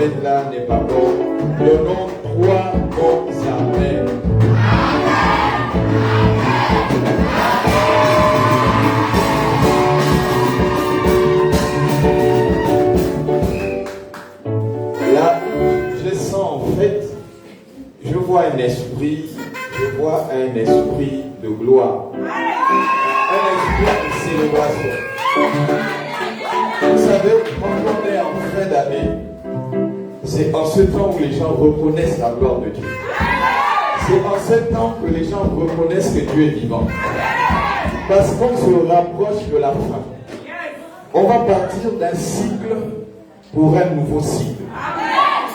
amen là n'est pas bon. Donnons 3 bons amen. Là, je sens en fait, je vois un esprit de gloire. Un esprit de célébration. Vous savez, quand on est en fin d'année, c'est en ce temps où les gens reconnaissent la gloire de Dieu. C'est en ce temps que les gens reconnaissent que Dieu est vivant. Parce qu'on se rapproche de la fin. On va partir d'un cycle pour un nouveau cycle.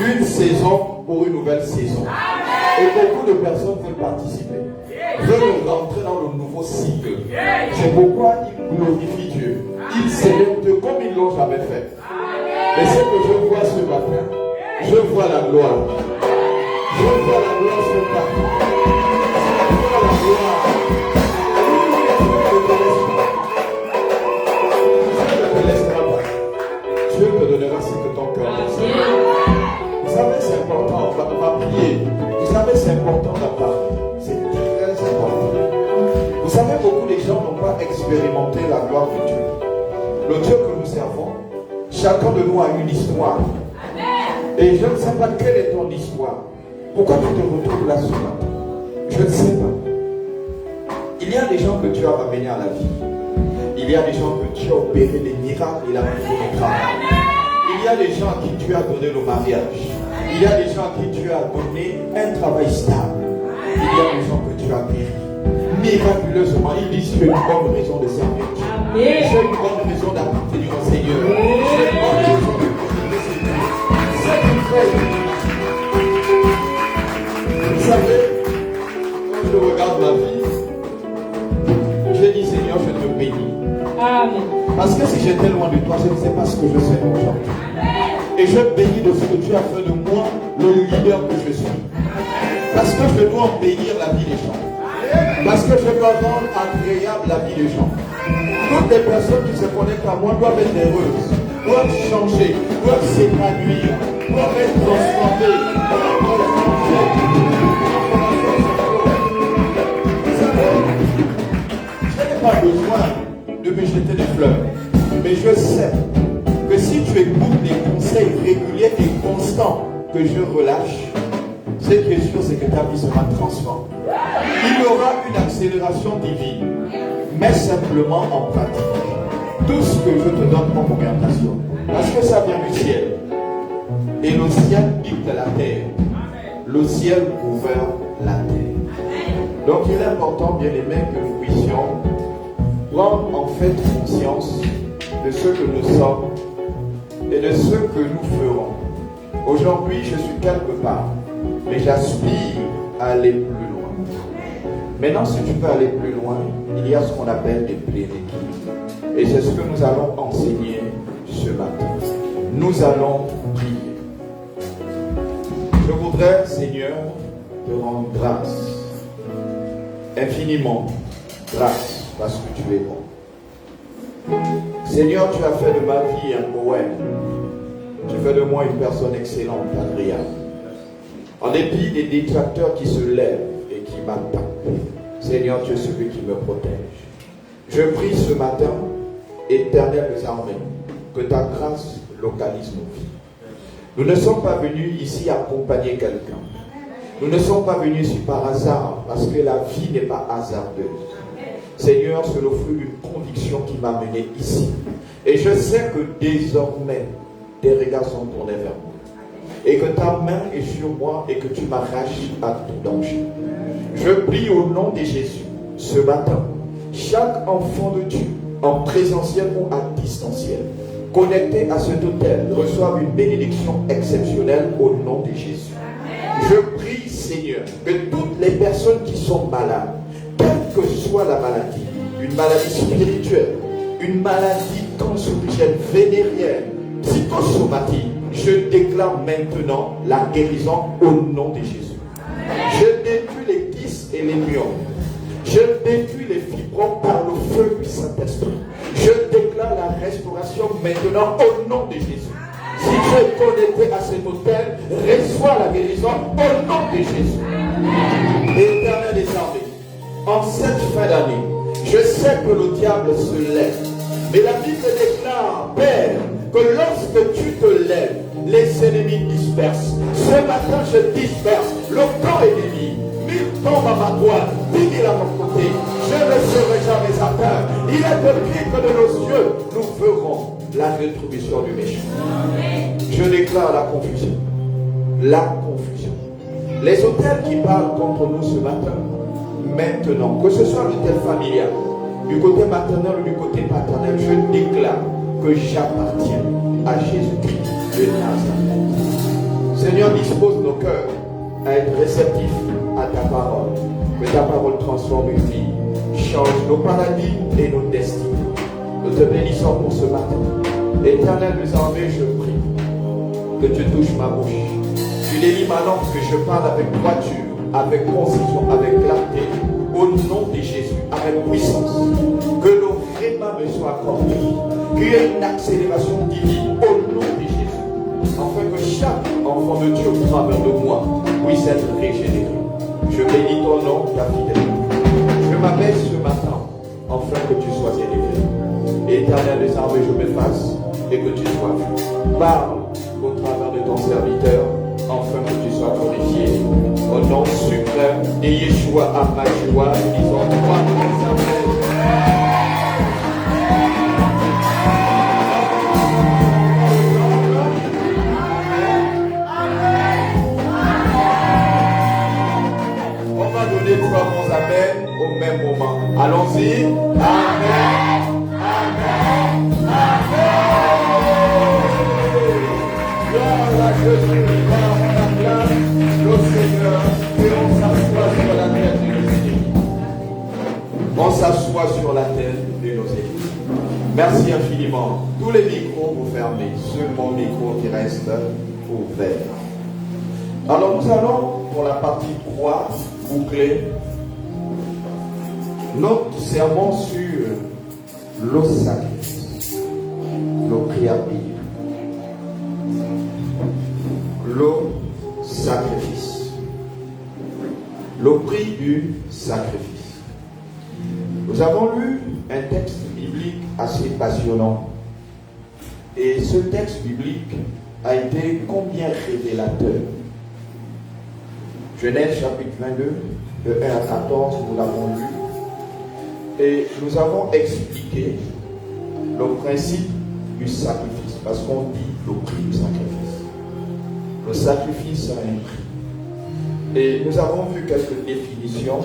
Une saison pour une nouvelle saison. Et beaucoup de personnes veulent participer. Veulent rentrer dans le nouveau cycle. C'est pourquoi ils glorifient Dieu. Ils célèbrent Dieu comme ils ne l'ont jamais fait. Mais ce que je vois ce matin, je vois la gloire. Je vois la gloire ce matin. Je vois la gloire. Dieu ne te laissera pas. Dieu te donnera ce que ton cœur désire. Vous savez, c'est important. On va prier. Vous savez, c'est important d'en parler. C'est très important. Vous savez, beaucoup de gens n'ont pas expérimenté la gloire de Dieu. Le Dieu que nous servons, chacun de nous a une histoire. Et je ne sais pas quelle est ton histoire. Pourquoi tu te retrouves là ce matin? Je ne sais pas. Il y a des gens que Dieu a ramenés à la vie. Il y a des gens que Dieu a opéré des miracles. Il a fait des travail. Il y a des gens à qui Dieu a donné le mariage. Il y a des gens à qui Dieu a donné un travail stable. Il y a des gens que Dieu a guéri. Miraculeusement, ils disent j'ai une bonne raison de servir Dieu. J'ai une bonne raison d'appartenir au Seigneur. J'ai une bonne raison de servir Seigneur. C'est une vraie. Vous savez, quand je regarde ma vie, je dis Seigneur, je te bénis. Amen. Parce que si j'étais loin de toi, je ne sais pas ce que je sais aujourd'hui. Et je bénis de ce que tu as fait de moi le leader que je suis. Parce que je dois embellir la vie des gens. Parce que je dois rendre agréable la vie des gens. Toutes les personnes qui se connectent à moi doivent être heureuses, doivent changer, doivent s'épanouir, doivent être transformées. Je n'ai pas besoin de me jeter des fleurs. Mais je sais que si tu écoutes des conseils réguliers et constants que je relâche, ce qui est sûr, c'est que ta vie sera transformée. Il y aura une accélération divine, mais simplement en pratique. Tout ce que je te donne comme orientation, parce que ça vient du ciel. Et le ciel dicte la terre. Le ciel gouverne la terre. Donc il est important, bien aimé, que nous puissions prendre en fait conscience de ce que nous sommes et de ce que nous ferons. Aujourd'hui, je suis quelque part, mais j'aspire à aller plus loin. Maintenant, si tu veux aller plus loin, il y a ce qu'on appelle des prérequis. Et c'est ce que nous allons enseigner ce matin. Nous allons prier. Je voudrais, Seigneur, te rendre grâce. Infiniment grâce, parce que tu es bon. Seigneur, tu as fait de ma vie un poème. Tu fais de moi une personne excellente, agréable. En dépit des détracteurs qui se lèvent et qui m'attaquent, Seigneur, tu es celui qui me protège. Je prie ce matin, éternel des armées, que ta grâce localise nos vies. Nous ne sommes pas venus ici accompagner quelqu'un. Nous ne sommes pas venus ici par hasard, parce que la vie n'est pas hasardeuse. Seigneur, c'est le fruit d'une conviction qui m'a mené ici. Et je sais que désormais, tes regards sont tournés vers moi. Et que ta main est sur moi et que tu m'arraches à tout danger. Je prie au nom de Jésus, ce matin, chaque enfant de Dieu, en présentiel ou à distanciel, connecté à cet hôtel, reçoive une bénédiction exceptionnelle au nom de Jésus. Je prie, Seigneur, que toutes les personnes qui sont malades, quelle que soit la maladie, une maladie spirituelle, une maladie cancérigène, vénérienne, psychosomatique, je déclare maintenant la guérison au nom de Jésus. Je détruis les kystes et les myomes. Je détruis les fibromes par le feu du Saint-Esprit. Je déclare la restauration maintenant au nom de Jésus. Si tu es connecté à cet autel, reçois la guérison au nom de Jésus. Éternel des armées, en cette fin d'année, je sais que le diable se lève. Mais la Bible déclare, Père, que lorsque tu te lèves, les ennemis dispersent. Ce matin, je disperse le camp ennemi. Mille tombent à ma droite, 10 000 à mon côté. Je ne serai jamais atteint. Il est écrit que de nos yeux, nous ferons la rétribution du méchant. Je déclare la confusion. La confusion. Les autels qui parlent contre nous ce matin, maintenant, que ce soit l'autel familial, du côté maternel ou du côté paternel, je déclare que j'appartiens à Jésus-Christ de Nazareth. Seigneur, dispose nos cœurs à être réceptifs à ta parole. Que ta parole transforme une vie, change nos paradigmes et nos destinées. Nous te bénissons pour ce matin. Éternel des armées, je prie que tu touches ma bouche. Tu délies ma langue, que je parle avec droiture, avec concision, avec clarté, au nom de Jésus, avec puissance. Que nos rémas me soient accordés, qu'il y ait une accélération divine au nom de Jésus, afin que chaque enfant de Dieu au travers de moi puisse être régénéré. Je bénis ton nom, ta fidélité. Je m'abaisse ce matin, afin que tu sois élevé. Éternel des armées, je m'efface et que tu sois vu. Parle au travers de ton serviteur, afin que tu sois glorifié. Au nom suprême de Yeshua Amashua, disons 3 On va donner 3 bons amen au même moment. Allons-y. Amen. Amen. Amen. Gloire à Jésus. Le Seigneur, et on s'assoit sur la tête de nos ennemis. On s'assoit sur la tête de nos ennemis. Merci infiniment. Tous les micros vous fermez, seul mon micro qui reste ouvert. Alors nous allons pour la partie 3 boucler notre sermon sur le sacrifice, le criabil, le sacrifice, le prix du sacrifice. Nous avons lu un texte biblique assez passionnant et ce texte biblique a été combien révélateur. Genèse chapitre 22 de 1 à 14, nous l'avons lu et nous avons expliqué le principe du sacrifice parce qu'on dit le prix du sacrifice. Le sacrifice a un prix. Et nous avons vu quelques définitions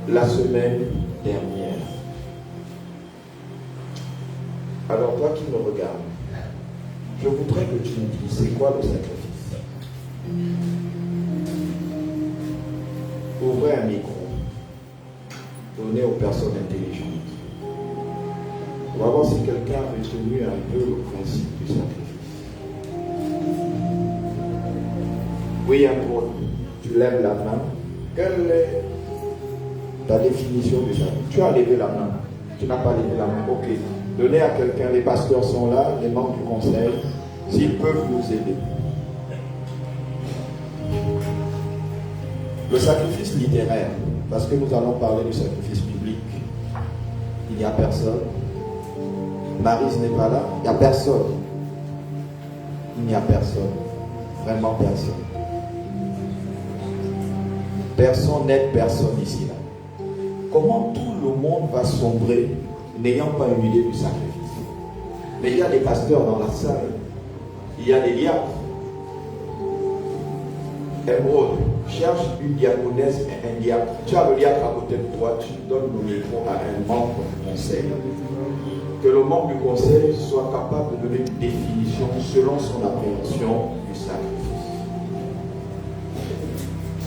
la semaine dernière. Alors toi qui me regardes, je voudrais que tu me dises, c'est quoi le sacrifice? Ouvrez un micro. Donnez aux personnes intelligentes. On va voir si quelqu'un a retenu un peu le principe du sacrifice. Oui, Andrew, tu lèves la main. Quelle est ta définition du sacrifice? Tu as levé la main. Tu n'as pas levé la main. Ok. Donnez à quelqu'un. Les pasteurs sont là, les membres du conseil, s'ils peuvent nous aider. Le sacrifice littéraire, parce que nous allons parler du sacrifice biblique. Il n'y a personne. Maryse n'est pas là. Il n'y a personne. Il n'y a personne. Vraiment personne. Personne n'aide personne ici. Là. Comment tout le monde va sombrer n'ayant pas une idée du sacrifice? Mais il y a des pasteurs dans la salle. Il y a des diacres. Émeraude, cherche une diaconesse et un diacre. Tu as le diacre à côté de toi, tu donnes le micro à un membre du conseil. Que le membre du conseil soit capable de donner une définition selon son appréhension du sacrifice.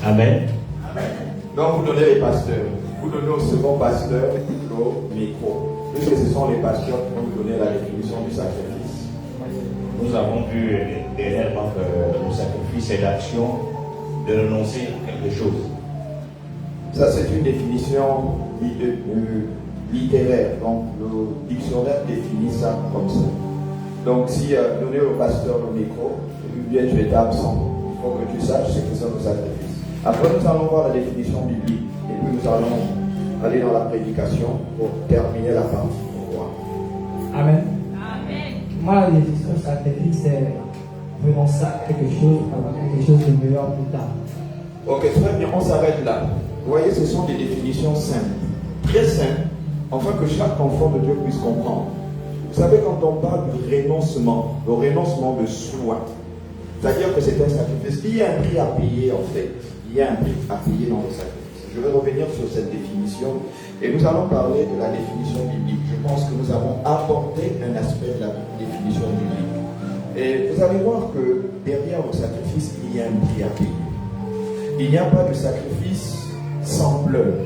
Amen. Donc vous donnez les pasteurs. Vous donnez au second pasteur le micro. Puisque ce sont les pasteurs qui vont vous donner la définition du sacrifice. Nous avons vu dernièrement que le sacrifice est l'action de renoncer à quelque chose. Ça, c'est une définition littéraire. Donc, le dictionnaire définit ça comme ça. Donc si donner au pasteur le micro, et puis bien tu étais absent, il faut que tu saches ce que sont nos sacrifices. Après nous allons voir la définition biblique et puis nous allons aller dans la prédication pour terminer la partie. Au revoir. Amen. Amen. Moi, la définition de sacrifice, c'est renoncer à quelque chose, avoir quelque chose de meilleur plus tard. Ok, très bien, on s'arrête là. Vous voyez, ce sont des définitions simples, très simples, afin que chaque enfant de Dieu puisse comprendre. Vous savez, quand on parle du renoncement, le renoncement de soi, c'est-à-dire que c'est un sacrifice, il y a un prix à payer en fait. Il y a un prix à payer dans le sacrifice. Je vais revenir sur cette définition et nous allons parler de la définition biblique. Je pense que nous avons apporté un aspect de la définition biblique. Et vous allez voir que derrière le sacrifice, il y a un prix à payer. Il n'y a pas de sacrifice sans pleurs.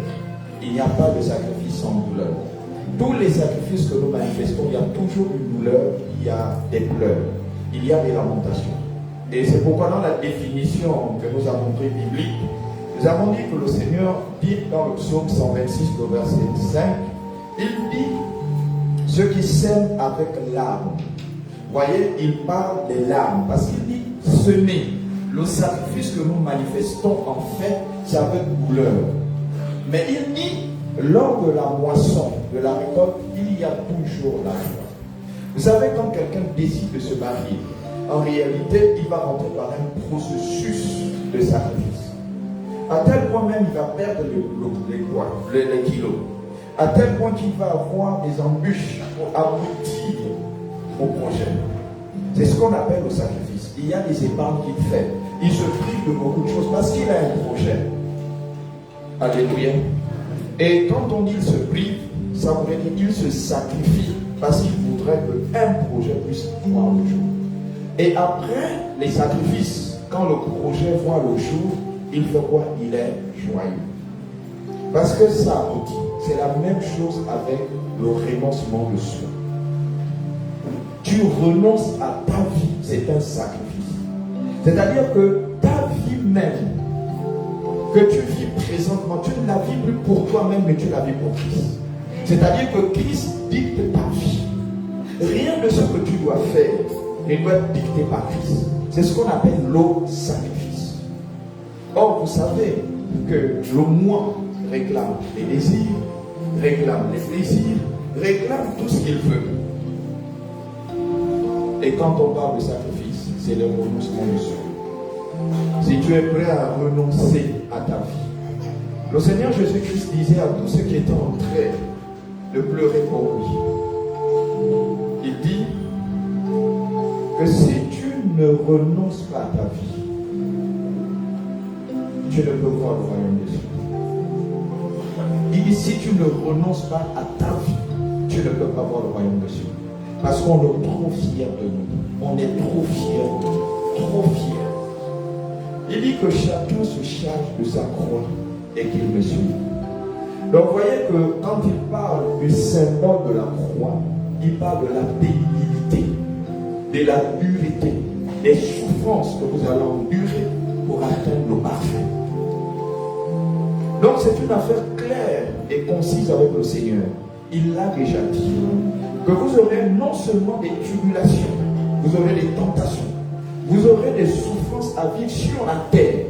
Il n'y a pas de sacrifice sans douleur. Tous les sacrifices que nous manifestons, il y a toujours une douleur, il y a des pleurs, il y a des lamentations. Et c'est pourquoi dans la définition que nous avons prise biblique, nous avons dit que le Seigneur dit dans le psaume 126, le verset 5, il dit, ceux qui sèment avec larmes. Vous voyez, il parle des larmes, parce qu'il dit, semer. Le sacrifice que nous manifestons, en fait, c'est avec douleur. Mais il dit, lors de la moisson, de la récolte, il y a toujours la joie. Vous savez, quand quelqu'un décide de se marier, en réalité, il va rentrer par un processus de sacrifice. À tel point même, il va perdre les kilos. À tel point qu'il va avoir des embûches pour aboutir au projet. C'est ce qu'on appelle le sacrifice. Il y a des épargnes qu'il fait. Il se prive de beaucoup de choses parce qu'il a un projet. Alléluia. Et quand on dit il se prive, ça voudrait dire qu'il se sacrifie parce qu'il voudrait qu'un projet puisse voir le jour. Et après les sacrifices, quand le projet voit le jour, il fait quoi? Il est joyeux. Parce que ça, c'est la même chose avec le renoncement de soi. Tu renonces à ta vie, c'est un sacrifice. C'est-à-dire que ta vie même, que tu vis présentement, tu ne la vis plus pour toi-même, mais tu la vis pour Christ. C'est-à-dire que Christ dicte ta vie. Rien de ce que tu dois faire ne doit être dicté par Christ. C'est ce qu'on appelle le sacrifice. Or, vous savez que le moi réclame les désirs, réclame les plaisirs, réclame tout ce qu'il veut. Et quand on parle de sacrifice, c'est le renoncement de soi. Si tu es prêt à renoncer à ta vie, le Seigneur Jésus-Christ disait à tous ceux qui étaient en train de pleurer pour lui, il dit que si tu ne renonces pas à ta vie, tu ne peux voir le royaume des cieux. Il dit si tu ne renonces pas à ta vie, tu ne peux pas voir le royaume des cieux. Parce qu'on est trop fiers de nous. On est trop fiers de nous. Trop fiers. Il dit que chacun se charge de sa croix et qu'il me suive. Donc vous voyez que quand il parle du symbole de la croix, il parle de la pénibilité, de la dureté, des souffrances que vous allez endurer pour atteindre le parfait. Donc c'est une affaire claire et concise avec le Seigneur. Il l'a déjà dit, que vous aurez non seulement des tribulations, vous aurez des tentations, vous aurez des souffrances à vivre sur la terre.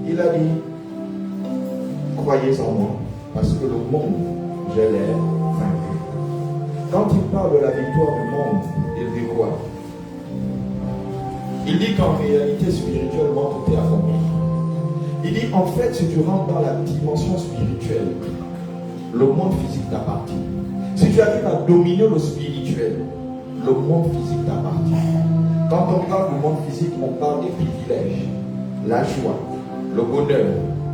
Il a dit, croyez en moi, parce que le monde, je l'ai vaincu. Quand il parle de la victoire du monde, il dit quoi? Il dit qu'en réalité, spirituellement, tout est accompli. Il dit, en fait, si tu rentres dans la dimension spirituelle, le monde physique t'appartient. Si tu arrives à dominer le spirituel, le monde physique t'appartient. Quand on parle du monde physique, on parle des privilèges, la joie, le bonheur,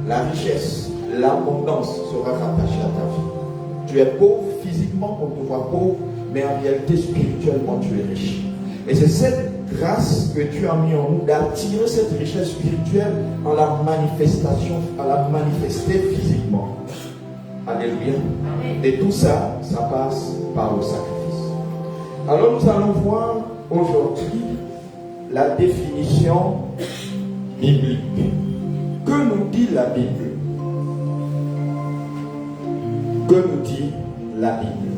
la richesse, l'abondance sera rattachée à ta vie. Tu es pauvre physiquement, on te voit pauvre, mais en réalité spirituellement tu es riche. Et c'est cette grâce que tu as mis en nous d'attirer cette richesse spirituelle en la manifestation, à la manifester physiquement. Alléluia. Et tout ça, ça passe par le sacrifice. Alors nous allons voir aujourd'hui la définition biblique. Que nous dit la Bible? Que nous dit la Bible?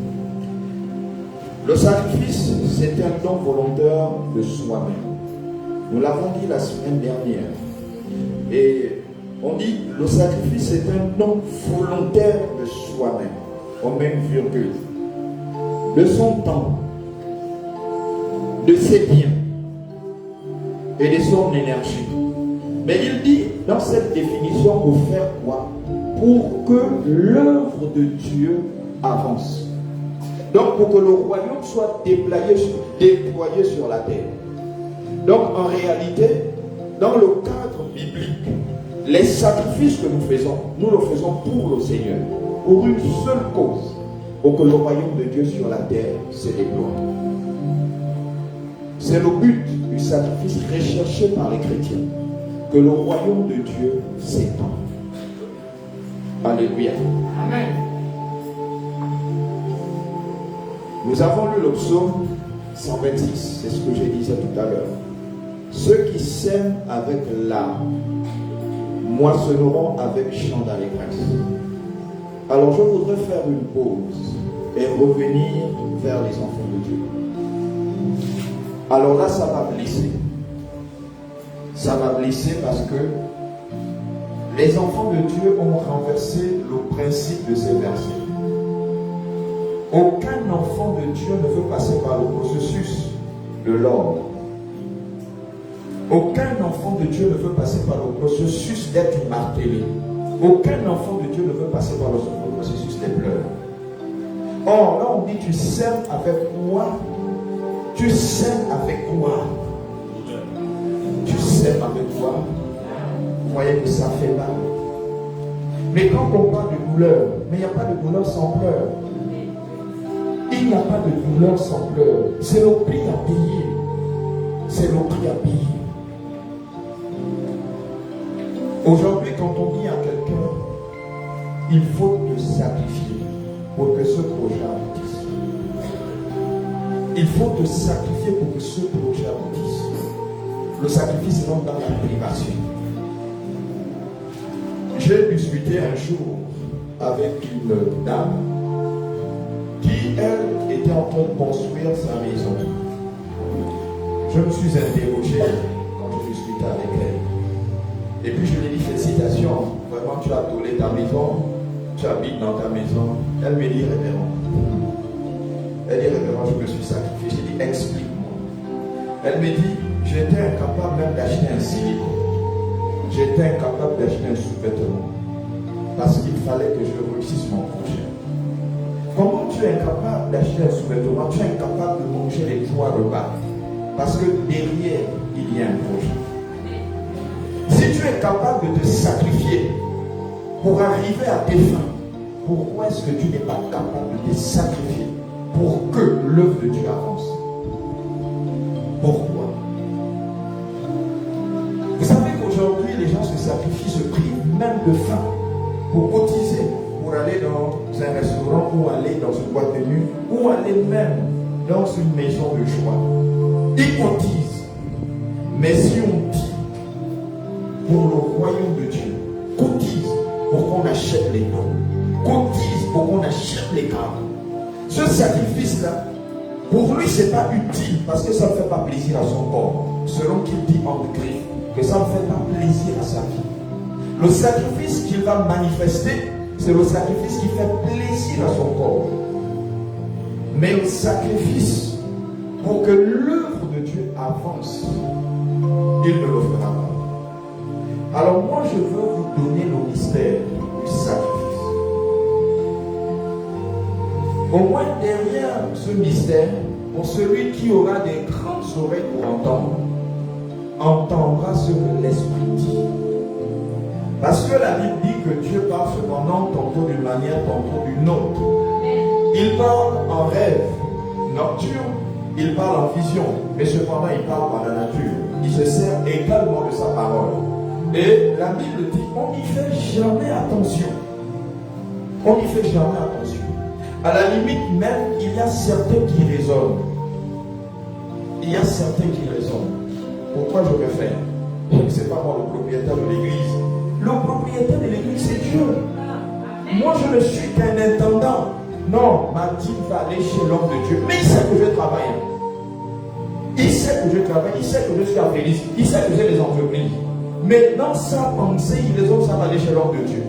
Le sacrifice, c'est un don volontaire de soi-même. Nous l'avons dit la semaine dernière. Et on dit le sacrifice, c'est un don volontaire de soi-même. On met une virgule. De son temps, de ses biens et de son énergie. Mais il dit dans cette définition pour faire quoi? Pour que l'œuvre de Dieu avance. Donc pour que le royaume soit déployé sur la terre. Donc en réalité, dans le cadre biblique, les sacrifices que nous le faisons pour le Seigneur, pour une seule cause, pour que le royaume de Dieu sur la terre se déploie. C'est le but du sacrifice recherché par les chrétiens, que le royaume de Dieu s'étende. Alléluia. Amen. Nous avons lu le psaume 126, c'est ce que je disais tout à l'heure. Ceux qui sèment avec larmes moissonneront avec chant d'allégresse. Alors je voudrais faire une pause et revenir vers les enfants de Dieu. Alors là, ça va blesser. Ça va blesser parce que les enfants de Dieu ont renversé le principe de ces versets. Aucun enfant de Dieu ne veut passer par le processus de l'ordre. Aucun enfant de Dieu ne veut passer par le processus d'être martelé. Aucun enfant de Dieu ne veut passer par le processus des pleurs. Or, là on dit tu sèmes avec quoi? Tu sèmes avec quoi? Tu sèmes avec quoi? Vous voyez que ça fait mal. Mais quand on parle de douleur, mais il n'y a pas de douleur sans pleurs. Il n'y a pas de douleur sans pleurs. C'est le prix à payer. C'est le prix à payer. Aujourd'hui, quand on dit à quelqu'un, il faut te sacrifier pour que ce projet aboutisse. Il faut te sacrifier pour que ce projet aboutisse. Le sacrifice rentre dans la privation. J'ai discuté un jour avec une dame qui, elle, était en train de construire sa maison. Je me suis interrogé quand je discutais avec elle. Et puis je lui ai dit félicitations, vraiment tu as tourné ta maison, tu habites dans ta maison. Elle me dit révérend. Elle dit révérend, je me suis sacrifié. J'ai dit explique-moi. Elle me dit j'étais incapable même d'acheter un silicone. J'étais incapable d'acheter un sous-vêtement parce qu'il fallait que je réussisse mon projet. Comment tu es incapable d'acheter un sous-vêtement? Tu es incapable de manger les 3 repas parce que derrière il y a un projet. Si tu es capable de te sacrifier pour arriver à tes fins, pourquoi est-ce que tu n'es pas capable de te sacrifier pour que l'œuvre de Dieu avance? Pourquoi? Vous savez qu'aujourd'hui, les gens se sacrifient, se privent même de faim pour cotiser, pour aller dans un restaurant ou aller dans une boîte de nuit ou aller même dans une maison de joie. Ils cotisent. Mais si on dit pour le royaume de Dieu, cotise pour qu'on achète les noms, cotise pour qu'on achète les cadres. Ce sacrifice-là, pour lui, ce n'est pas utile parce que ça ne fait pas plaisir à son corps. Selon qu'il dit en griffes, que ça ne fait pas plaisir à sa vie. Le sacrifice qu'il va manifester, c'est le sacrifice qui fait plaisir à son corps. Mais le sacrifice, pour que l'œuvre de Dieu avance, il ne le fera pas. Alors moi, je veux vous donner le mystère du sacrifice. Au moins derrière ce mystère, pour celui qui aura des grandes oreilles pour entendre, entendra ce que l'Esprit dit. Parce que la Bible dit que Dieu parle cependant tantôt d'une manière, tantôt d'une autre. Il parle en rêve nocturne, il parle en vision, mais cependant il parle par la nature. Il se sert également de sa parole. Et la Bible dit, on n'y fait jamais attention. On n'y fait jamais attention. À la limite même, il y a certains qui raisonnent. Il y a certains qui raisonnent. Pourquoi je vais faire? Ce n'est pas moi le propriétaire de l'église. Le propriétaire de l'église, c'est Dieu. Moi, je ne suis qu'un intendant. Non, Mathilde va aller chez l'homme de Dieu. Mais il sait que je travaille. Il sait que je travaille, il sait que je suis affilié, il sait que j'ai des entreprises. Mais dans sa pensée, il les autres savent aller chez l'homme de Dieu.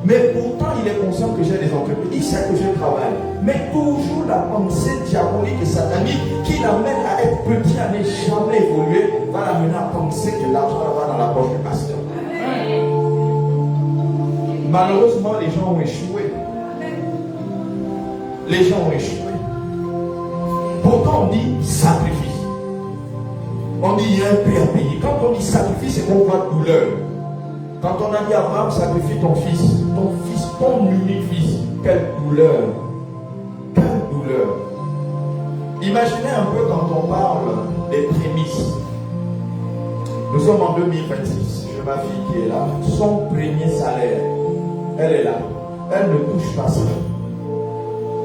Mais pourtant, il est conscient que j'ai des entreprises. Il sait que je travaille. Mais toujours la pensée diabolique et satanique qui l'amène à être petit, à ne jamais évoluer, va l'amener à penser que l'argent va dans la poche du pasteur. Malheureusement, les gens ont échoué. Les gens ont échoué. Pourtant, on dit sacrifice. On dit il y a un prix à payer. Quand on dit sacrifice, c'est qu'on voit douleur. Quand on a dit Abraham, sacrifie ton fils, ton unique fils. Quelle douleur. Quelle douleur. Imaginez un peu quand on parle des prémices. Nous sommes en 2026. J'ai ma fille qui est là. Son premier salaire, elle est là. Elle ne touche pas ça.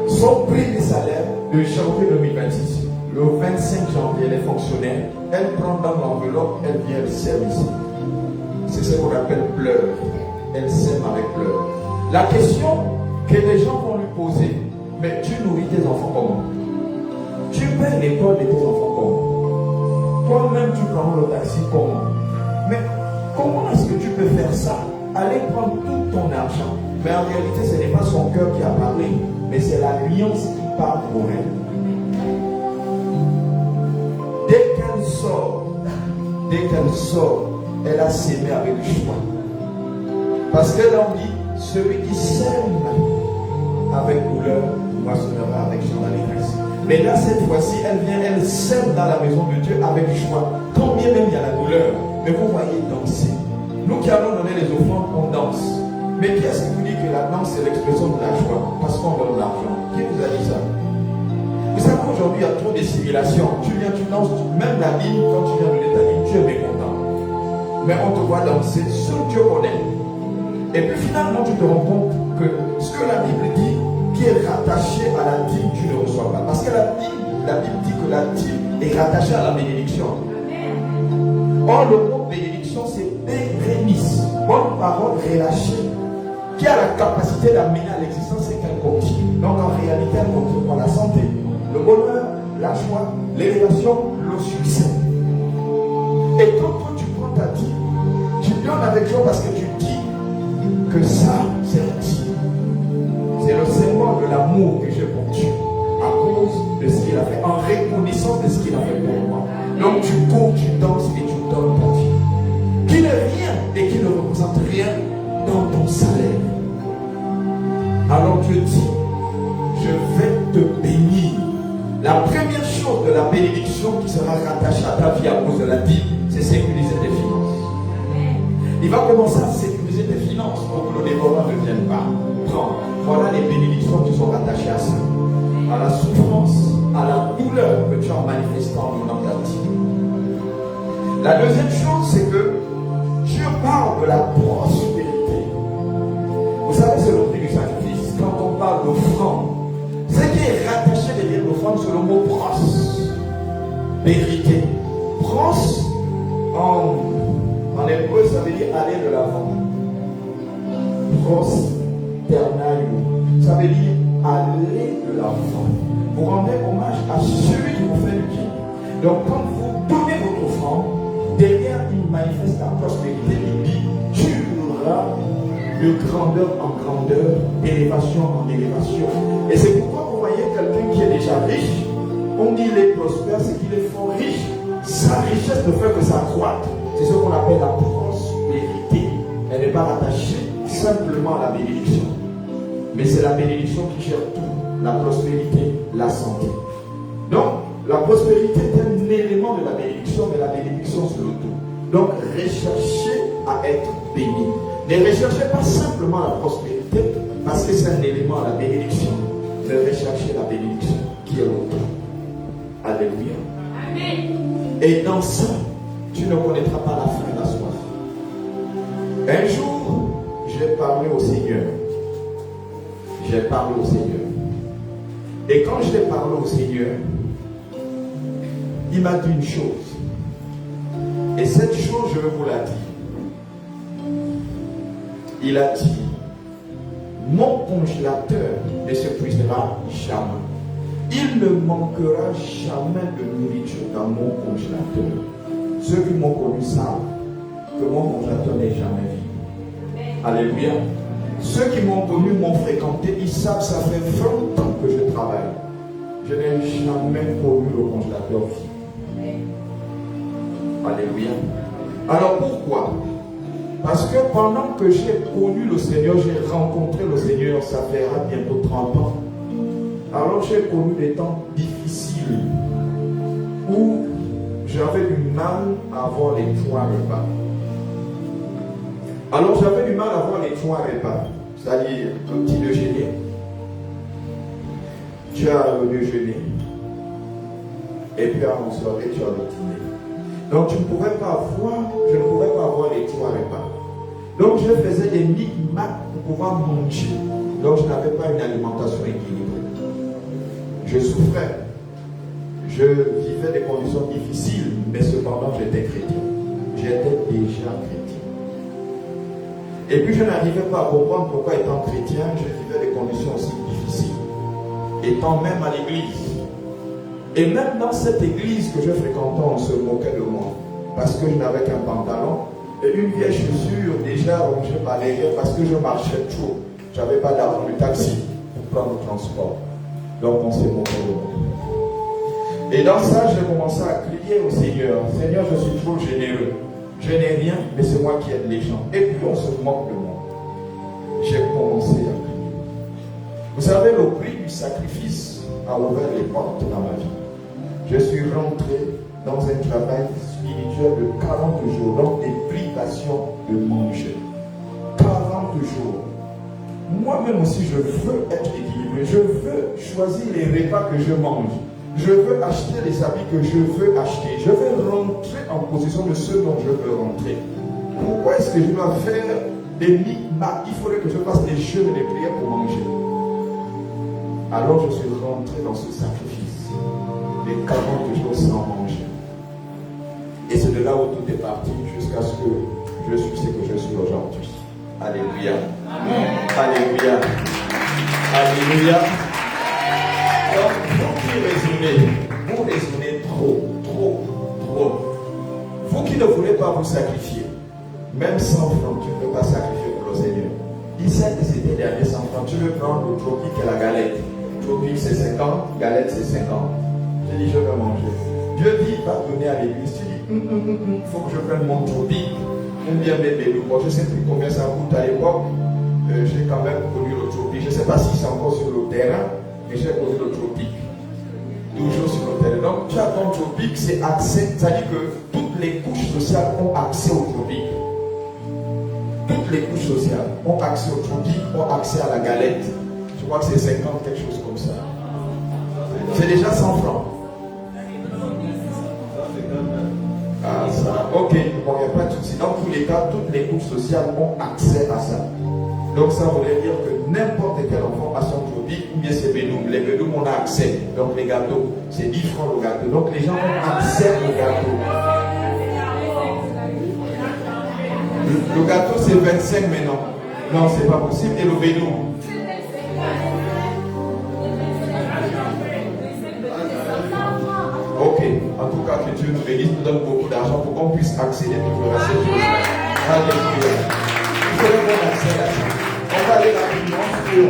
Son premier salaire de janvier 2026. Le 25 janvier, elle est fonctionnaire. Elle prend dans l'enveloppe, elle vient le service. C'est ce qu'on appelle pleurs. Elle sème avec pleurs. La question que les gens vont lui poser, mais tu nourris tes enfants comment? Tu payes l'école de tes enfants comment? Toi-même, tu prends le taxi comment? Mais comment est-ce que tu peux faire ça? Aller prendre tout ton argent. Mais en réalité, ce n'est pas son cœur qui a parlé, mais c'est l'alliance qui parle pour elle. Dès qu'elle sort, elle a sémé avec joie. Parce que là on dit, celui qui sème avec douleur, moissonnera avec joie dans l'église. Mais là, cette fois-ci, elle vient, elle sème dans la maison de Dieu avec joie. Quand bien même il y a la douleur, mais vous voyez danser. Nous qui allons donner les offrandes, on danse. Mais qui est-ce qui vous dit que la danse c'est l'expression de la joie? Parce qu'on donne l'argent. Qui vous a dit ça? Vous savez qu'aujourd'hui, il y a trop de simulations. Tu viens, tu danses, même la ligne, quand tu viens de l'Italie, tu es mécontent. Mais on te voit danser, seul Dieu connaît. Et puis finalement, tu te rends compte que ce que la Bible dit, qui est rattaché à la dîme, tu ne reçois pas. Parce que la Bible dit que la dîme est rattachée à la bénédiction. Or, le mot bénédiction, c'est bérénice, bonne parole relâchée, qui a la capacité d'amener à l'existence et qu'elle continue. Donc en réalité, elle continue par la santé, le bonheur, la joie, l'élévation, le succès. Et quand toi tu prends ta dîme, tu donnes avec joie parce que tu dis que ça, c'est la dîme. C'est le symbole de l'amour que j'ai pour Dieu, à cause de ce qu'il a fait, en reconnaissance de ce qu'il a fait pour moi. Donc tu cours, tu danses et tu donnes ta vie. Qui n'est rien et qui ne représente rien dans ton salaire. Alors Dieu dit, je vais te bénir. La première chose de la bénédiction qui sera rattachée à ta vie à cause de la dîme, c'est sécuriser tes finances. Il va commencer à sécuriser tes finances pour que le développement ne vienne pas. Prends. Voilà les bénédictions qui sont rattachées à ça. À la souffrance, à la douleur que tu as manifestée en donnant ta dîme. La deuxième chose, c'est que Dieu parle de la prospérité. Vous savez, c'est le prix du sacrifice. Quand on parle d'offrande, ce qui est rattaché derrière l'offrande, c'est le mot prospérité. Pros, en hébreu, ça veut dire aller de l'avant. Prosternaio, ça veut dire aller de l'avant. Vous rendez hommage à celui qui vous fait du bien. Donc, quand vous donnez votre offrande, derrière, il manifeste la prospérité. Il dit, tu auras de grandeur en grandeur, d'élévation en élévation. Et c'est pourquoi vous voyez quelqu'un qui est déjà riche, on dit il est prospère, c'est qu'il est fort riche. Sa richesse ne fait que s'accroître. C'est ce qu'on appelle la prospérité. Elle n'est pas rattachée simplement à la bénédiction. Mais c'est la bénédiction qui gère tout. La prospérité, la santé. Donc, la prospérité est un élément de la bénédiction, mais la bénédiction c'est le tout. Donc, recherchez à être béni. Ne recherchez pas simplement la prospérité, parce que c'est un élément à la bénédiction, mais recherchez la bénédiction qui est le tout. Alléluia. Amen. Et dans ça, tu ne connaîtras pas la faim et la soif. Un jour, j'ai parlé au Seigneur. J'ai parlé au Seigneur. Et quand je l'ai parlé au Seigneur, il m'a dit une chose. Et cette chose, je vais vous la dire. Il a dit, mon congélateur ne s'épuisera jamais. Il ne manquera jamais de nourriture dans mon congélateur. Ceux qui m'ont connu savent que mon congélateur n'est jamais vide. Alléluia. Ceux qui m'ont connu, m'ont fréquenté, ils savent, ça fait 20 ans que je travaille. Je n'ai jamais connu le congélateur vide. Alléluia. Alors pourquoi? Parce que pendant que j'ai connu le Seigneur, j'ai rencontré le Seigneur, ça fera bientôt 30 ans. Alors j'ai connu des temps difficiles où j'avais du mal à avoir les 3 repas. Alors j'avais du mal à avoir les 3 repas, c'est-à-dire le petit déjeuner. Tu as le déjeuner, et puis en soirée tu as le dîner. Donc je ne pouvais pas avoir les 3 repas. Donc je faisais des micmacs pour pouvoir manger. Donc je n'avais pas une alimentation équilibrée. Je souffrais. Je vivais des conditions difficiles, mais cependant j'étais chrétien. J'étais déjà chrétien. Et puis je n'arrivais pas à comprendre pourquoi étant chrétien, je vivais des conditions aussi difficiles. Étant même à l'église. Et même dans cette église que je fréquentais, on se moquait de moi. Parce que je n'avais qu'un pantalon et une vieille chaussure déjà rongée par les yeux parce que je marchais trop. Je n'avais pas d'argent du taxi pour prendre le transport. Donc on s'est moqué de moi. Et dans ça, j'ai commencé à crier au Seigneur. Seigneur, je suis trop généreux. Je n'ai rien, mais c'est moi qui aide les gens. Et puis on se moque de moi. J'ai commencé à crier. Vous savez, le prix du sacrifice a ouvert les portes dans ma vie. Je suis rentré dans un travail spirituel de 40 jours, donc des privations de manger. 40 jours. Moi-même aussi, je veux être équilibré. Je veux choisir les repas que je mange. Je veux acheter les habits que je veux acheter. Je veux rentrer en possession de ce dont je veux rentrer. Pourquoi est-ce que je dois faire des micmacs? Il faudrait que je fasse des jeûnes et des prières pour manger. Alors je suis rentré dans ce sacrifice. Les 40 jours sans manger. Et c'est de là où tout est parti jusqu'à ce que je suis ce que je suis aujourd'hui. Alléluia. Amen. Alléluia. Alléluia. Donc, vous raisonnez trop. Vous qui ne voulez pas vous sacrifier, même 100 francs, tu ne peux pas sacrifier pour le Seigneur. Il sait que c'était dernier 100 francs. Tu veux prendre le tropique et la galette. Tropique c'est 50, galette c'est 50. Je dis, je vais manger. Dieu dit, va donner à l'église. Tu dis, il faut que je prenne mon tropique. Ou bien mes bédous. Bon, je ne sais plus combien ça coûte à l'époque. J'ai quand même connu le tropique. Je ne sais pas si c'est encore sur le terrain, mais j'ai connu le tropique. Toujours sur le terrain. Donc, tu as ton tropique, c'est accès. C'est-à-dire que toutes les couches sociales ont accès au tropique. Toutes les couches sociales ont accès au tropique, ont accès à la galette. Je crois que c'est 50, quelque chose comme ça. C'est déjà 100 francs. Ah, ça. Ok, bon, il n'y a pas de souci. Dans tous les cas, toutes les couches sociales ont accès à ça. Donc, ça voudrait dire que n'importe quel enfant a son tropique ou bien ses bédous. Les bédous, on a accès. Donc, les gâteaux, c'est 10 francs le gâteau. Donc, les gens ont accès au gâteau. Le gâteau, c'est 25 maintenant. Non, c'est pas possible. Et le bédou? Ok, en tout cas, que Dieu nous bénisse, nous donne beaucoup d'argent pour qu'on puisse accéder toujours à cette chose. Alléluia. Il faut avoir accès à ça. On va aller rapidement sur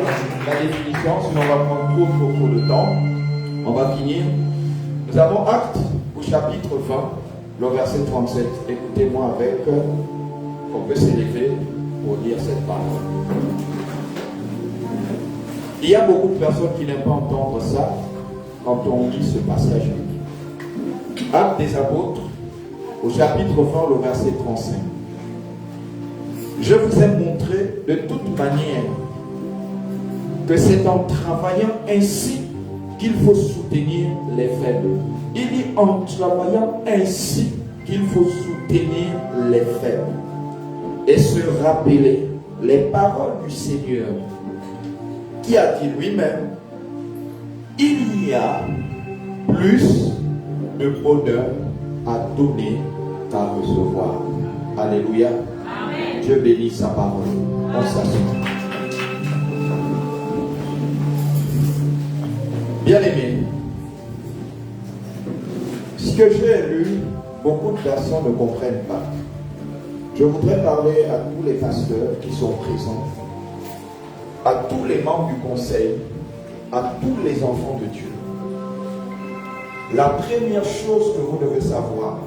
la définition, sinon on va prendre trop de temps. On va finir. Nous avons Actes au chapitre 20, le verset 37. Écoutez-moi avec, on peut s'élever pour lire cette parole. Il y a beaucoup de personnes qui n'aiment pas entendre ça quand on lit ce passage. Actes des apôtres, au chapitre 20, le verset 35. Je vous ai montré de toute manière que c'est en travaillant ainsi qu'il faut soutenir les faibles. Il dit en travaillant ainsi qu'il faut soutenir les faibles. Et se rappeler les paroles du Seigneur qui a dit lui-même, il y a plus de bonheur à donner qu'à recevoir. Alléluia. Amen. Dieu bénit sa parole. On s'assoit. Bien-aimés, ce que j'ai lu, beaucoup de personnes ne comprennent pas. Je voudrais parler à tous les pasteurs qui sont présents, à tous les membres du conseil, à tous les enfants de Dieu. La première chose que vous devez savoir,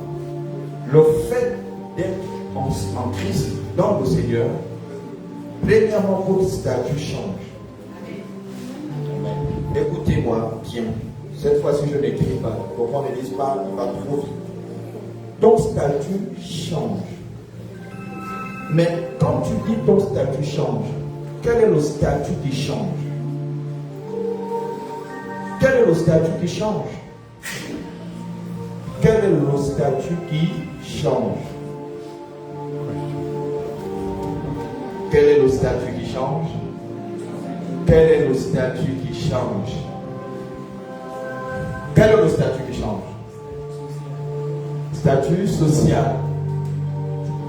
le fait d'être en Christ, dans le Seigneur, premièrement, votre statut change. Écoutez-moi bien. Cette fois-ci, je n'écris pas. Pour qu'on ne dise pas, il va trop vite. Ton statut change. Mais quand tu dis ton statut change, quel est le statut qui change? Quel est le statut qui change? Quel est le statut qui change? Quel est le statut qui change? Quel est le statut qui change? Quel est le statut qui change? Statut social.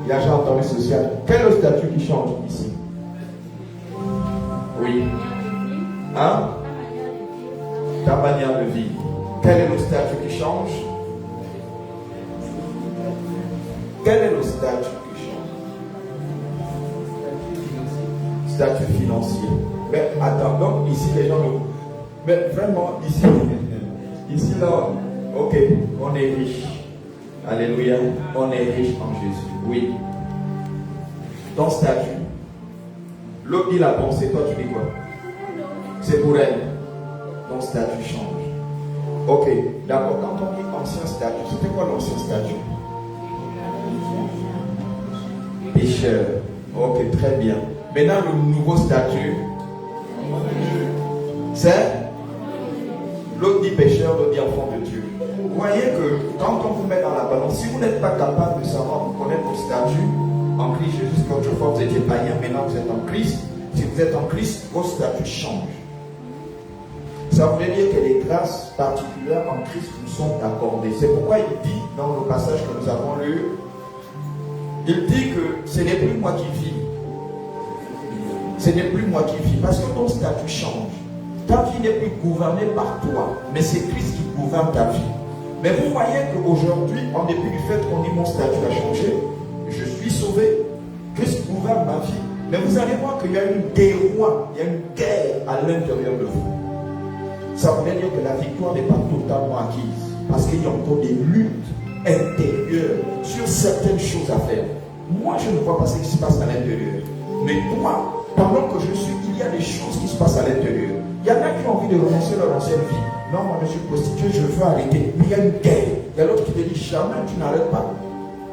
Il a déjà entendu social. Quel est le statut qui change ici? Oui. Hein? Ta manière de vivre. Quel est le statut qui change? Quel est le statut qui change? Statut financier. Mais attends, donc ici les gens nous... Mais vraiment, ici là, ok, on est riche. Alléluia, on est riche en Jésus. Oui. Ton statut. L'autre dit la pensée, toi tu dis quoi? C'est pour elle. Ton statut change. Ok, d'accord. Quand on dit ancien statut, c'était quoi l'ancien statut? Pécheur. Ok, très bien. Maintenant, le nouveau statut, c'est l'autre dit pécheur, l'autre dit enfant de Dieu. Vous voyez que quand on vous met dans la balance, si vous n'êtes pas capable de savoir, vous connaître votre statut en Christ Jésus, qu'autrefois vous étiez païen, maintenant vous êtes en Christ. Si vous êtes en Christ, votre statut change. Ça voudrait dire que les grâces particulières en Christ nous sont accordées. C'est pourquoi il dit dans le passage que nous avons lu, il dit que ce n'est plus moi qui vis. Ce n'est plus moi qui vis, parce que ton statut change. Ta vie n'est plus gouvernée par toi, mais c'est Christ qui gouverne ta vie. Mais vous voyez qu'aujourd'hui, en dépit du fait qu'on dit mon statut a changé, je suis sauvé, Christ gouverne ma vie. Mais vous allez voir qu'il y a une guerre, il y a une guerre à l'intérieur de vous. Ça veut dire que la victoire n'est pas totalement acquise, parce qu'il y a encore des luttes intérieures sur certaines choses à faire. Moi, je ne vois pas ce qui se passe à l'intérieur. Mais toi, pendant que je suis, il y a des choses qui se passent à l'intérieur. Il y en a qui ont envie de renoncer leur ancienne vie. Non, moi, je suis prostitué, je veux arrêter. Mais il y a une guerre. Il y a l'autre qui te dit, jamais tu n'arrêtes pas.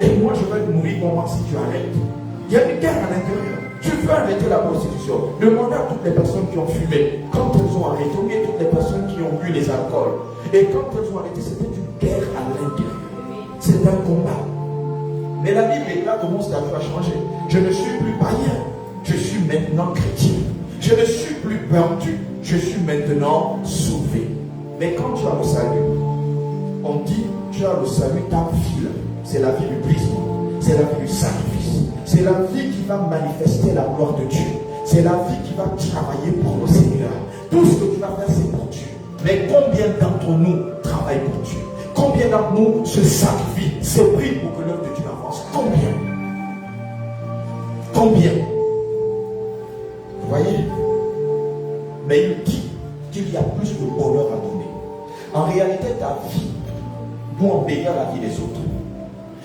Et moi, je vais mourir pour moi si tu arrêtes. Il y a une guerre à l'intérieur. Tu veux arrêter la prostitution. Demandez à toutes les personnes qui ont fumé, quand elles ont arrêté, ou bien toutes les personnes qui ont bu les alcools. Et quand elles ont arrêté, c'était une guerre à l'intérieur. C'est un combat. Mais la Bible déclare que mon statut a changé. Je ne suis plus païen. Je suis maintenant chrétien. Je ne suis plus perdu. Je suis maintenant sauvé. Mais quand tu as le salut, on dit tu as le salut, ta vie, c'est la vie du Christ. C'est la vie du sacrifice. C'est la vie qui va manifester la gloire de Dieu. C'est la vie qui va travailler pour le Seigneur. Tout ce que tu vas faire, c'est pour Dieu. Mais combien d'entre nous travaillent pour Dieu? Combien d'entre nous se sacrifient, se prient pour que l'œuvre de Dieu avance? Combien? Combien? Vous voyez? Mais il dit qu'il y a plus de bonheur à donner. En réalité, ta vie doit embellir la vie des autres.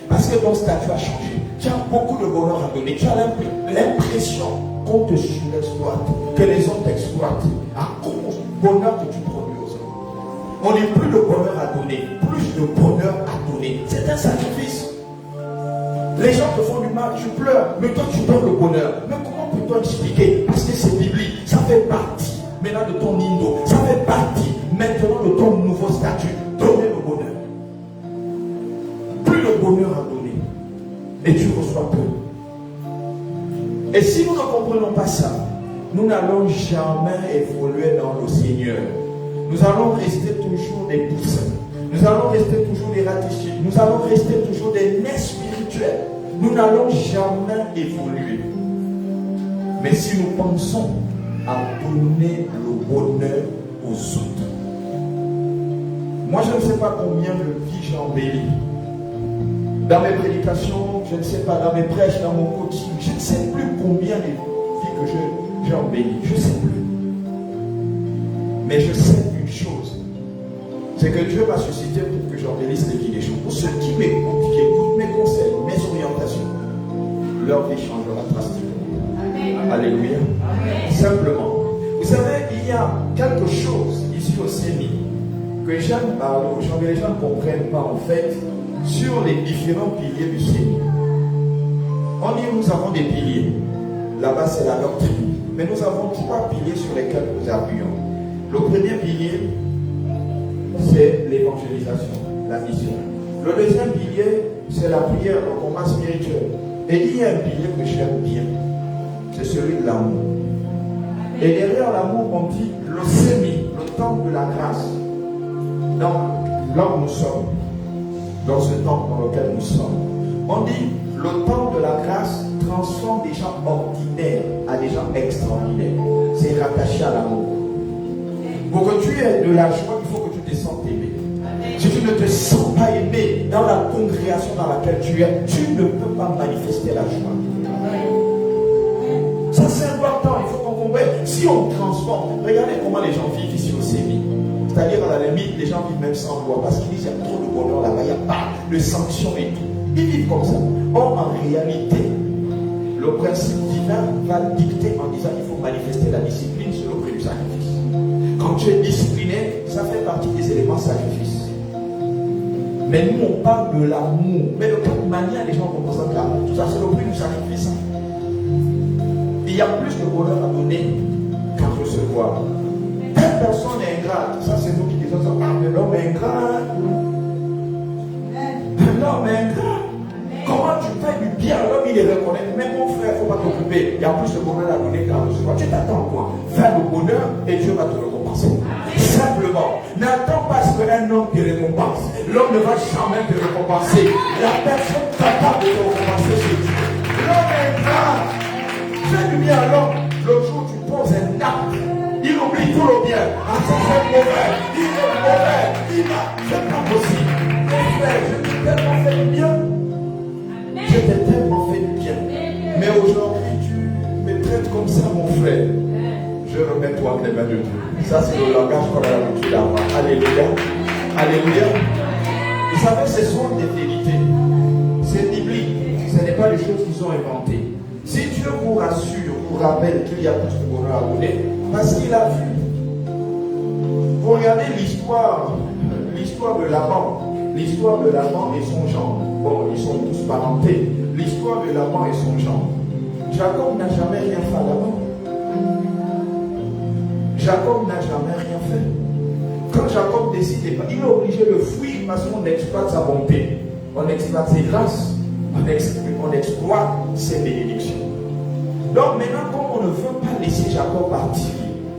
Parce que ton statut a changé. Tu as beaucoup de bonheur à donner. Tu as l'impression qu'on te surexploite, que les autres t'exploitent à cause du bonheur que tu produis aux autres. On n'est plus de bonheur à donner, plus de bonheur à donner. C'est un sacrifice. Les gens te font du mal, tu pleures, mais toi tu donnes le bonheur. Mais comment peut-on expliquer? Parce que c'est biblique, ça fait partie maintenant de ton indo, ça fait partie maintenant de ton nouveau statut. Donner le bonheur. Plus de bonheur à donner. Et tu reçois peu. Et si nous ne comprenons pas ça, nous n'allons jamais évoluer dans le Seigneur. Nous allons rester toujours des poussins. Nous allons rester toujours des ratissés. Nous allons rester toujours des nez spirituels. Nous n'allons jamais évoluer. Mais si nous pensons à donner le bonheur aux autres, Moi, je ne sais pas combien de vies j'ai embelli. Dans mes prédications, je ne sais pas, dans mes prêches, dans mon coaching, je ne sais plus combien de vies que j'ai embelli. Je ne sais plus. Mais je sais une chose, c'est que Dieu m'a suscité pour que j'embellisse les vies des gens. Pour ceux qui m'écoutent, qui écoutent mes conseils, mes orientations, leur vie changera drastiquement. Amen. Alléluia. Amen. Simplement. Vous savez, il y a quelque chose ici au CENI que j'aime parler aux gens, mais les gens ne comprennent pas en fait sur les différents piliers du CENI. On dit nous avons des piliers. Là-bas, c'est la doctrine. Mais nous avons 3 piliers sur lesquels nous appuyons. Le premier pilier, c'est l'évangélisation, la mission. Le deuxième pilier, c'est la prière, le combat spirituel. Et il y a un pilier que j'aime bien, c'est celui de l'amour. Et derrière l'amour, on dit le sémi, le temple de la grâce. Donc, là où nous sommes, dans ce temple dans lequel nous sommes, on dit le temple de la grâce transforme des gens ordinaires à des gens extraordinaires. C'est rattaché à l'amour. Pour que tu aies de la joie, il faut que tu te sentes aimé. Si tu ne te sens pas aimé dans la congrégation dans laquelle tu es, tu ne peux pas manifester la joie. Ça c'est important, il faut qu'on comprenne. Si on transforme, regardez comment les gens vivent ici au CENI. C'est-à-dire à la limite, les gens vivent même sans loi parce qu'ils disent qu'il y a trop de bonheur là-bas, il n'y a pas de sanctions et tout. Ils vivent comme ça. Or, en réalité, le principe divin va dicter en disant qu'il faut manifester la discipline sur le prix du sacrifice. Quand tu es discipliné, ça fait partie des éléments sacrifice. Mais nous, on parle de l'amour. Mais de quelle manière les gens représentent l'amour? Tout ça, c'est le prix du sacrifice. Il y a plus de bonheur à donner qu'à recevoir. Telle personne est ingrate. Ça, c'est nous qui disons ça. Ah, mais l'homme est ingrat. L'homme est ingrat. Comment tu fais du bien? L'homme, il est reconnaît. Mais mon frère, il ne faut pas t'occuper. Il y a plus de bonheur à donner qu'à recevoir. Tu t'attends quoi? Fais le bonheur et Dieu va te récompenser. Simplement, n'attends pas ce qu'un homme te récompense. L'homme ne va jamais te récompenser. La personne capable de te récompenser, c'est Dieu. L'homme est ingrat. Fais du bien à l'homme. L'autre jour, tu poses un acte. Il oublie tout le bien. Ah, ça c'est mauvais. Il est mauvais. Il va. C'est pas possible. Mon frère, je t'ai tellement fait du bien. Je t'ai tellement fait du bien. Mais aujourd'hui, tu me traites comme ça, mon frère. Je remets toi entre les mains de Dieu. Ça, c'est le langage qu'on a l'habitude d'avoir. Alléluia. Alléluia. Vous savez, ce sont des vérités. C'est biblique. Ce n'est pas des choses qui sont inventées. Si Dieu vous rassure, vous rappelle qu'il y a plus de bonheur à donner, parce qu'il a vu. Vous regardez l'histoire de Laban. L'histoire de Laban et son gendre. Bon, ils sont tous parentés. L'histoire de Laban et son gendre. Jacob n'a jamais rien fait à Laban. Jacob n'a jamais rien fait. Quand Jacob décide, il est obligé de fuir parce qu'on exploite sa bonté. On exploite ses grâces. On exploite ses bénédictions. Donc maintenant, comme on ne veut pas laisser Jacob partir,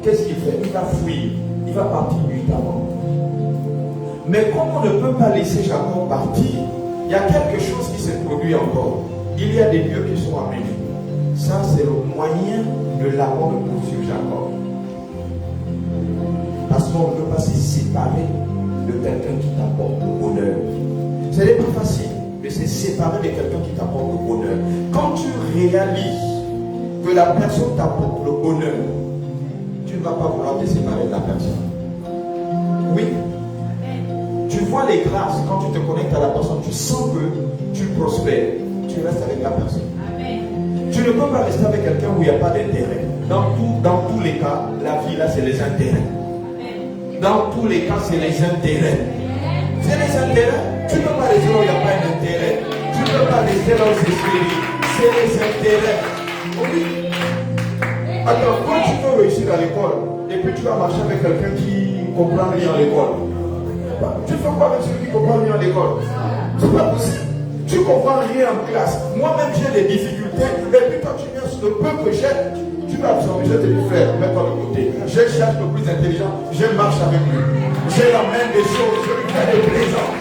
qu'est-ce qu'il fait? Il va fuir. Il va partir nuitamment. Mais comme on ne peut pas laisser Jacob partir, il y a quelque chose qui se produit encore. Il y a des lieux qui sont amenés. Ça, c'est le moyen de Laban de poursuivre Jacob. Parce qu'on ne peut pas se séparer de quelqu'un qui t'apporte le bonheur. Ce n'est pas facile de se séparer de quelqu'un qui t'apporte le bonheur. Quand tu réalises que la personne t'apporte le bonheur, tu ne vas pas vouloir te séparer de la personne. Oui. Tu vois les grâces quand tu te connectes à la personne, tu sens que tu prospères, tu restes avec la personne. Amen. Tu ne peux pas rester avec quelqu'un où il n'y a pas d'intérêt. Dans tous les cas, la vie là, c'est les intérêts. Amen. Dans tous les cas, c'est les intérêts. Amen. C'est les intérêts. Tu ne peux pas rester là où il n'y a pas d'intérêt. Tu ne peux pas rester là où c'est stérile. C'est les intérêts. Oui. Attends, quand tu veux réussir à l'école, et puis tu vas marcher avec quelqu'un qui ne comprend rien à l'école. Tu fais quoi avec celui qui ne comprend rien à l'école? C'est pas possible. Tu ne comprends rien en classe. Moi-même, j'ai des difficultés. Et puis quand tu viens sur le peu que j'ai, tu vas absorber. Je te dis, frère, mets-toi de côté. Je cherche le plus intelligent. Je marche avec lui. Je l'amène des choses. Je lui fais des présents.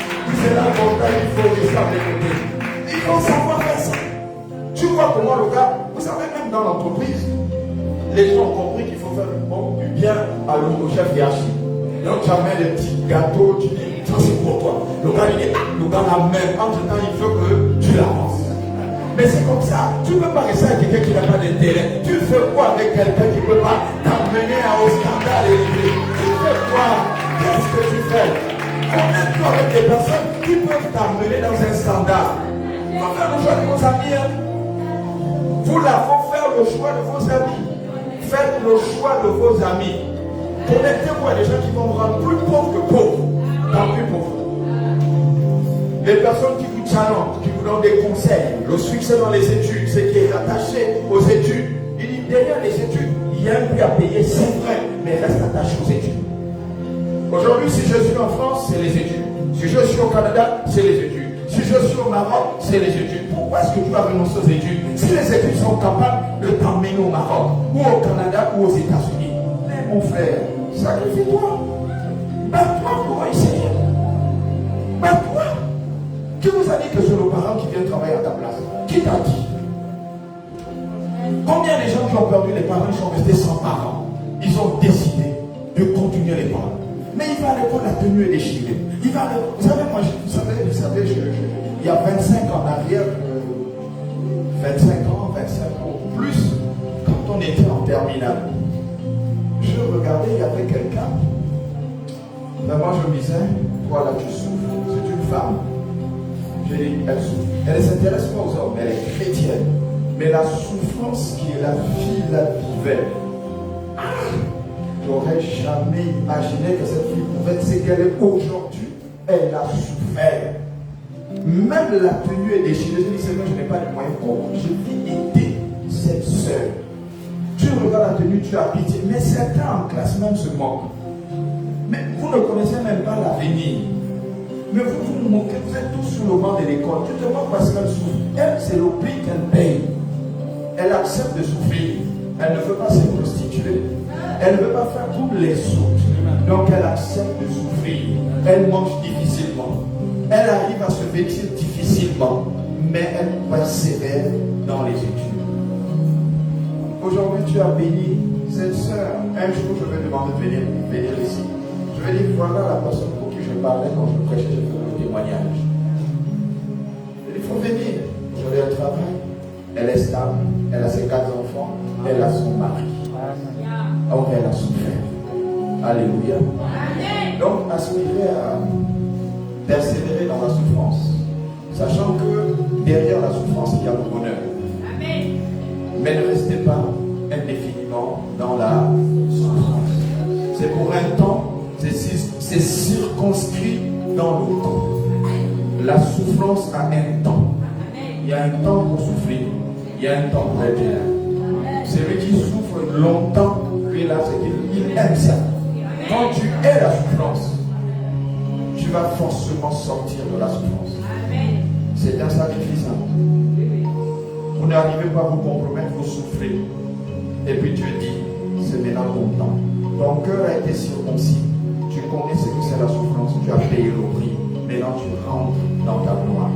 C'est là qu'on il faut rester à mes côtés. Il faut savoir faire ça. Tu vois comment le gars, vous savez, même dans l'entreprise, les gens ont compris qu'il faut faire du bien au chef hiérarchique. Donc tu amènes des petits gâteaux, tu dis Ça c'est pour toi. Le gars, il est le gars là même. Entre-temps, il veut que tu l'avances. Mais c'est comme ça. Tu ne peux pas rester avec quelqu'un qui n'a pas d'intérêt. Tu fais quoi avec quelqu'un qui ne peut pas t'amener au scandale élevé? Tu fais quoi? Qu'est-ce que tu fais? Connecte-toi avec des personnes qui peuvent t'amener dans un scandale. Il faut faire le choix de vos amis. Hein? Vous là, faut faire le choix de vos amis. Faites le choix de vos amis. Connectez-vous à des gens qui vont vous rendre plus pauvres que pauvres. Tant pis pour vous. Les personnes qui vous challengent, qui vous donnent des conseils, le succès dans les études, ce qui est attaché aux études. Il dit derrière les études, il y a un prix à payer, c'est vrai, mais reste attaché aux études. Aujourd'hui, si je suis en France, c'est les études. Si je suis au Canada, c'est les études. Si je suis au Maroc, c'est les études. Pourquoi est-ce que tu vas renoncer aux études? Si les études sont capables de t'emmener au Maroc, ou au Canada, ou aux États-Unis. Mais mon frère, sacrifie-toi. Bats-toi pour réussir. Bats-toi. Qui vous a dit que c'est le parent qui vient travailler à ta place? Qui t'a dit? Combien de gens qui ont perdu les parents, ils sont restés sans parents? Ils ont décidé de continuer les parents. Mais il va à l'école, la tenue est déchirée. Il va à l'école. Vous savez, moi, vous savez, il y a 25 ans en arrière, 25 ans ou plus, quand on était en terminale, je regardais, il y avait quelqu'un. Vraiment, je me disais, voilà, tu souffres, c'est une femme. J'ai dit, elle souffre. Elle ne s'intéresse pas aux hommes, elle est chrétienne. Mais la souffrance qui est la fille la vivait. J'aurais jamais imaginé que cette fille pouvait être ce qu'elle est aujourd'hui. Elle a souffert. Même la tenue est déchirée. Je dis, Seigneur, je n'ai pas de moyens. Comment je vais aider cette soeur? Tu regardes la tenue, tu as pitié. Mais certains en classe même se moquent. Mais vous ne connaissez même pas l'avenir. Mais vous vous moquez, vous êtes tous sur le banc de l'école. Tu te moques parce qu'elle souffre. Elle, c'est le prix qu'elle paye. Elle accepte de souffrir. Elle ne veut pas se prostituer. Elle ne veut pas faire comme les autres. Donc elle accepte de souffrir. Elle mange difficilement. Elle arrive à se vêtir difficilement. Mais elle persévère dans les études. Aujourd'hui, tu as béni cette soeur. Un jour, je vais demander de venir ici. Je vais dire, voilà la personne pour qui je parlais quand je prêchais, je faisais le témoignage. Il faut venir. Aujourd'hui, elle travaille. Elle est stable. Elle a ses 4 enfants. Elle a son mari. Donc, elle a souffert. Alléluia. Donc, aspirez à persévérer dans la souffrance. Sachant que derrière la souffrance, il y a le bonheur. Mais ne restez pas indéfiniment dans la souffrance. C'est pour un temps, c'est circonscrit dans le temps. La souffrance a un temps. Il y a un temps pour souffrir. Il y a un temps pour être bien. Celui qui souffre longtemps, lui là, c'est qu'il aime ça. Quand tu es la souffrance, tu vas forcément sortir de la souffrance. C'est un sacrifice. Vous n'arrivez pas à vous compromettre, vous souffrez. Et puis Dieu dit, c'est maintenant ton temps. Ton cœur a été circoncis. Tu connais ce que c'est la souffrance. Tu as payé le prix. Maintenant tu rentres dans ta gloire.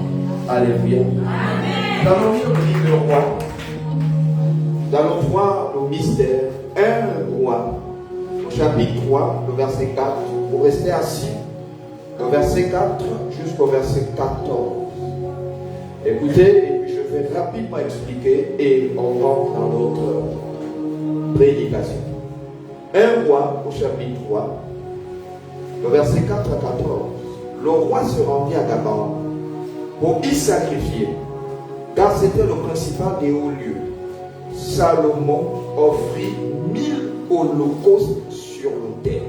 Alléluia. Nous allons lire le livre de Roi. Nous allons voir le mystère. Un roi. Au chapitre 3, le verset 4. Vous restez assis. Le verset 4 jusqu'au verset 14. Écoutez, et puis je vais rapidement expliquer et on rentre dans notre prédication. Un roi au chapitre 3, le verset 4 à 14. Le roi se rendit à Gabaon pour y sacrifier, car c'était le principal des hauts lieux. Salomon offrit 1000 holocaustes sur l'autel.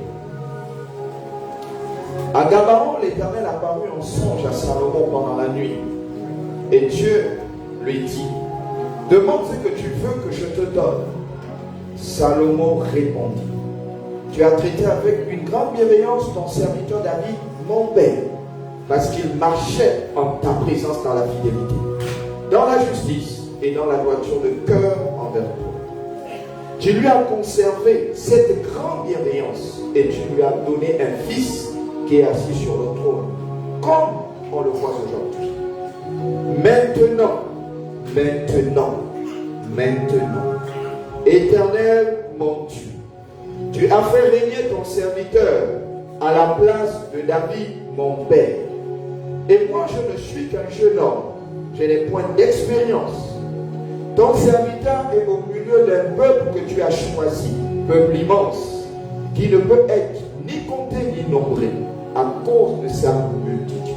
À Gabaon, l'Éternel apparut en songe à Salomon pendant la nuit. Et Dieu lui dit, demande ce que tu veux que je te donne. Salomon répondit, tu as traité avec une grande bienveillance ton serviteur David, mon père, parce qu'il marchait en ta présence dans la fidélité, dans la justice et dans la droiture de cœur envers toi. Tu lui as conservé cette grande bienveillance et tu lui as donné un fils qui est assis sur le trône, comme on le voit aujourd'hui. Maintenant, Éternel mon Dieu, tu as fait régner ton serviteur à la place de David, mon Père. Et moi, je ne suis qu'un jeune homme. Je n'ai point d'expérience. Ton serviteur est au milieu d'un peuple que tu as choisi, peuple immense, qui ne peut être ni compté ni nombré à cause de sa multitude.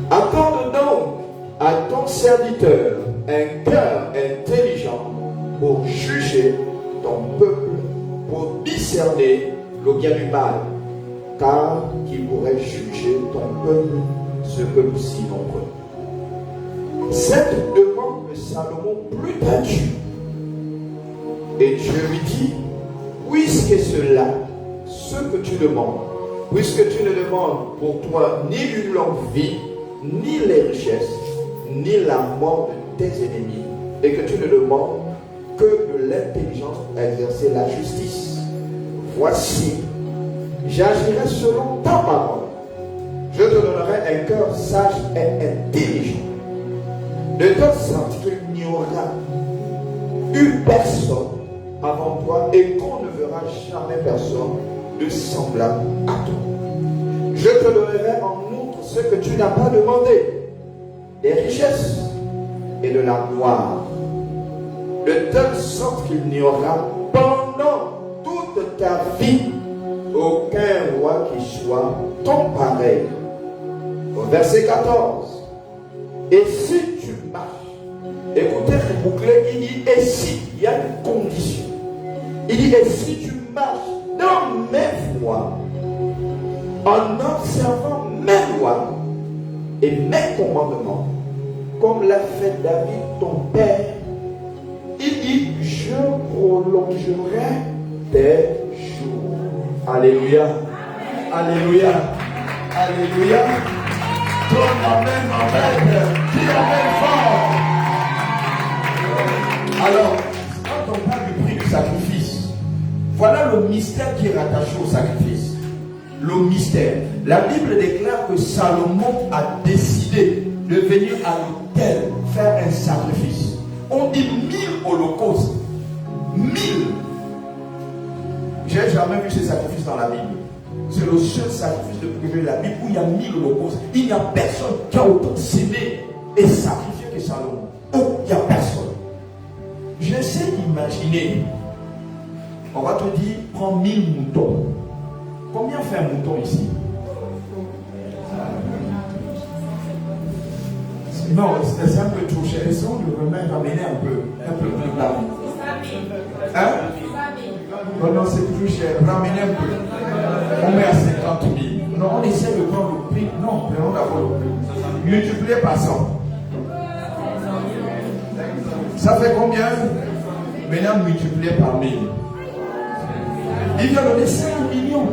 Accorde donc à ton serviteur un cœur intelligent pour juger ton peuple, pour discerner le bien du mal, car qu'il pourrait juger ton peuple, ce peuple si nombreux. Cette demande de Salomon plus à Dieu. Et Dieu lui dit, puisque cela, ce que tu demandes, puisque tu ne demandes pour toi ni une longue vie, ni les richesses, ni la mort de tes ennemis, et que tu ne demandes que de l'intelligence à exercer la justice, voici, j'agirai selon ta parole. Je te donnerai un cœur sage et intelligent, de telle sorte qu'il n'y aura eu personne avant toi et qu'on ne verra jamais personne de semblable à toi. Je te donnerai en outre ce que tu n'as pas demandé, des richesses et de la gloire, de telle sorte qu'il n'y aura pendant toute ta vie aucun roi qui soit ton pareil. Au verset 14. Et si tu marches, écoutez ce bouclet, il dit, et si, il y a une condition. Il dit, et si tu marches dans mes voies, en observant mes lois et mes commandements, comme l'a fait David, ton père, il dit, je prolongerai tes jours. Alléluia. Alléluia. Alléluia. Ton amen, amen. Dis amen fort. Alors, quand on parle du prix du sacrifice, voilà le mystère qui est rattaché au sacrifice. Le mystère. La Bible déclare que Salomon a décidé de venir à l'autel faire un sacrifice. On dit 1000 holocaustes. 1000. J'ai jamais vu ce sacrifice dans la Bible. C'est le seul sacrifice depuis que j'ai la Bible où il y a 1000 holocaustes. Il n'y a personne qui a autant s'aimer et sacrifié que Salomon. Oh, il n'y a personne. J'essaie d'imaginer. On va te dire, prends 1000 moutons. Combien fait un mouton ici? Non, c'est un peu trop cher. Essayons de ramener un peu plus bas. Hein? Non, non, c'est toujours cher. Ramenez un peu. On met à 50 000. Non, on essaie de prendre le prix. Non, prenons d'abord le prix. Multiplié par 100. Ça fait combien? Maintenant, multiplié par 1000. Il vient donner 5 millions.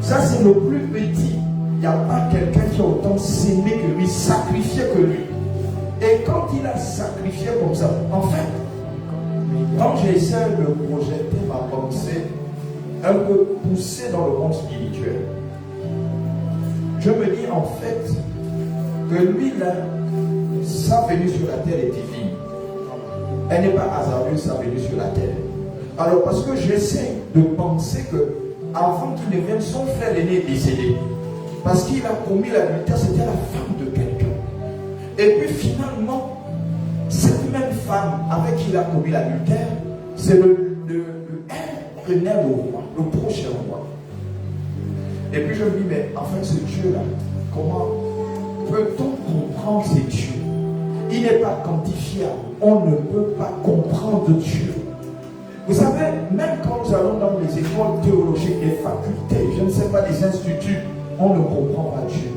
Ça, c'est le plus petit. Il n'y a pas quelqu'un qui a autant s'aimé que lui, sacrifié que lui. Et quand il a sacrifié comme ça, en fait, quand j'essaie de projeter ma pensée, un peu poussée dans le monde spirituel, je me dis en fait que lui, là, sa venue sur la terre est divine. Elle n'est pas hasardeuse, sa venue sur la terre. Alors, parce que j'essaie de penser que avant qu'il ne vienne, son frère aîné est décédé. Parce qu'il a commis l'adultère, c'était la femme de quelqu'un. Et puis finalement, cette même femme avec qui il a commis l'adultère, c'est elle prenait le roi, le prochain roi. Et puis je me dis, mais enfin ce Dieu-là, comment peut-on comprendre ces dieux? Il n'est pas quantifiable. On ne peut pas comprendre Dieu. Vous savez, même quand nous allons dans les écoles théologiques, les facultés, je ne sais pas, les instituts, on ne comprend pas Dieu.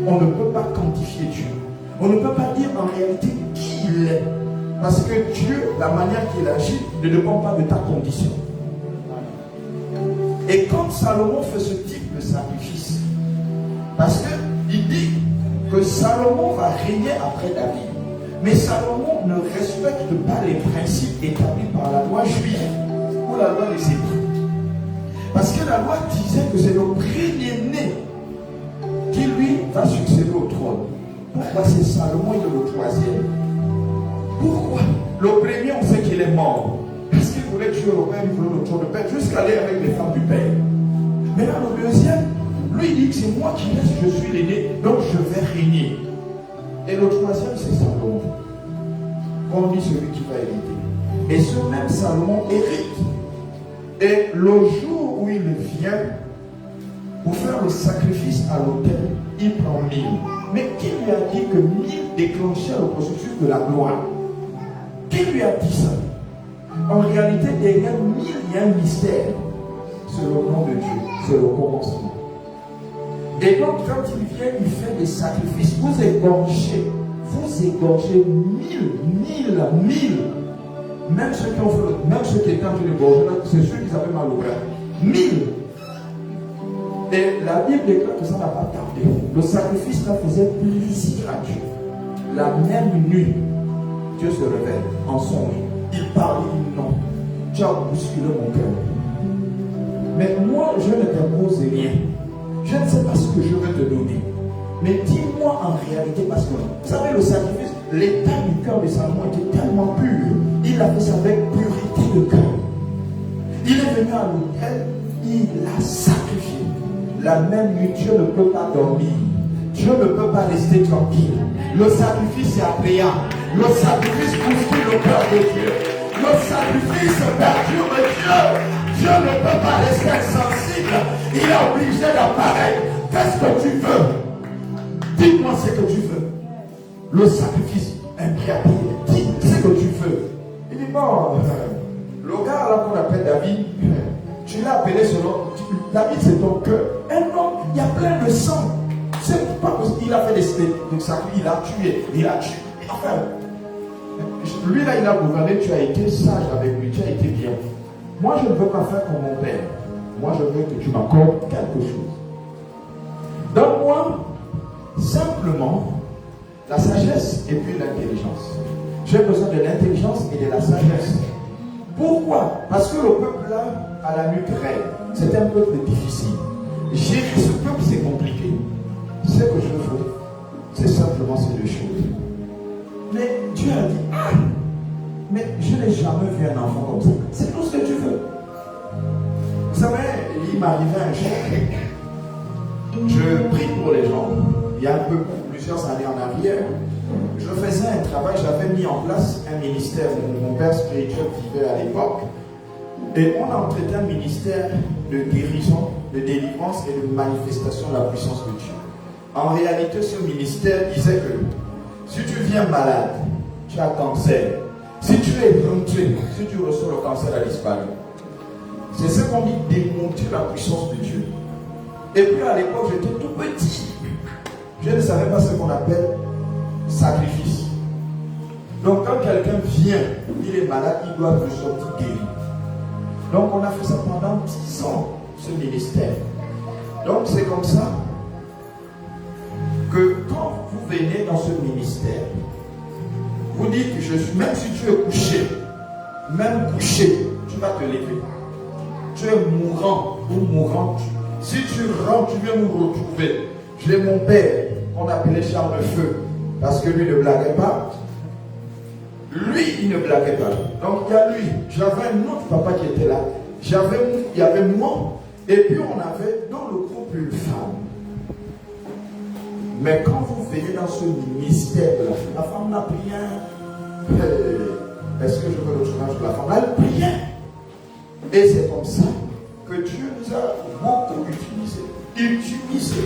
On ne peut pas quantifier Dieu. On ne peut pas dire en réalité qui il est. Parce que Dieu, la manière qu'il agit, ne dépend pas de ta condition. Et quand Salomon fait ce type de sacrifice, parce qu'il dit que Salomon va régner après David. Mais Salomon ne respecte pas les principes établis par la loi juive ou la loi des Hébreux. Parce que la loi disait que c'est le premier-né qui lui va succéder au trône. Pourquoi c'est Salomon, il est le troisième? Pourquoi? Le premier, on sait qu'il est mort. Parce qu'il voulait tuer le père, il voulait le trône de père, jusqu'à aller avec les femmes du père. Maintenant, le deuxième, lui, il dit que c'est moi qui reste, je suis l'aîné, donc je vais régner. Et le troisième, c'est Salomon. On dit celui qui va hériter. Et ce même Salomon hérite. Et le jour où il vient pour faire le sacrifice à l'autel, il prend 1000. Mais qui lui a dit que 1000 déclenchait le processus de la gloire? Qui lui a dit ça? En réalité, derrière 1000, il y a un mystère. C'est le nom de Dieu, c'est le commencement. Et donc, quand il vient, il fait des sacrifices. Vous égorgez 1000. Même ceux qui ont fait, même ceux qui étaient en train de gorger, c'est ceux qui avaient mal au bras. 1000. Et la Bible déclare que ça n'a pas tardé. Le sacrifice là faisait plaisir à Dieu. La même nuit, Dieu se révèle en songe. Il parle, il dit non. Tu as bousculé mon cœur. Mais moi, je ne t'impose rien. Je ne sais pas ce que je veux te donner. Mais dis-moi en réalité, parce que vous savez, le sacrifice, l'état du cœur de Salomon était tellement pur. Il a fait ça avec pureté de cœur. Il est venu à l'autel, il a sacrifié. La même nuit, Dieu ne peut pas dormir. Dieu ne peut pas rester tranquille. Le sacrifice est agréable. Le sacrifice bouscule le cœur de Dieu. Le sacrifice perturbe Dieu. Dieu ne peut pas rester insensible. Il est obligé d'apparaître. Qu'est-ce que tu veux? Dis-moi ce que tu veux. Le sacrifice impréatif. Dis ce que tu veux. Il dit bon, le gars là qu'on appelle David, tu l'as appelé ce nom. David, c'est ton cœur. Un homme, il y a plein de sang. C'est pas possible. Il a fait des sacrifices, il a tué. Enfin, lui là, il a gouverné, tu as été sage avec lui, tu as été bien. Moi, je ne veux pas faire comme mon père. Moi, je veux que tu m'accordes quelque chose. Donne-moi simplement la sagesse et puis l'intelligence. J'ai besoin de l'intelligence et de la sagesse. Pourquoi? Parce que le peuple là, à la nuque raide, c'est un peuple difficile. Gérer ce peuple, c'est compliqué. Ce que je veux, c'est simplement ces deux choses. Mais Dieu a dit, ah, mais je n'ai jamais vu un enfant comme ça. C'est tout ce que tu veux. Vous savez, il m'arrivait un jour, je prie pour les gens. Il y a plusieurs années en arrière, je faisais un travail, j'avais mis en place un ministère. Mon père spirituel vivait à l'époque. Et on a traité un ministère de guérison, de délivrance et de manifestation de la puissance de Dieu. En réalité, ce ministère disait que si tu viens malade, tu as cancer. Si tu es rentré, si tu reçois le cancer a disparu. C'est ce qu'on dit, démontrer la puissance de Dieu. Et puis à l'époque, j'étais tout petit. Je ne savais pas ce qu'on appelle sacrifice. Donc quand quelqu'un vient, il est malade, il doit ressortir guéri. Donc on a fait ça pendant 10 ans, ce ministère. Donc c'est comme ça que quand vous venez dans ce ministère, vous dites que je suis, même si tu es couché, tu vas te lever. Tu es mourant ou mourante. Si tu rentres, tu viens nous retrouver. J'ai mon père, qu'on appelait Charles le Feu, parce que lui ne blaguait pas. Lui, il ne blaguait pas. Donc il y a lui. J'avais un autre papa qui était là. Il y avait moi. Et puis on avait dans le groupe une femme. Mais quand vous venez dans ce mystère de la femme n'a rien. Est-ce que je veux le chômage de la femme? Elle priait. Et c'est comme ça que Dieu nous a beaucoup utilisé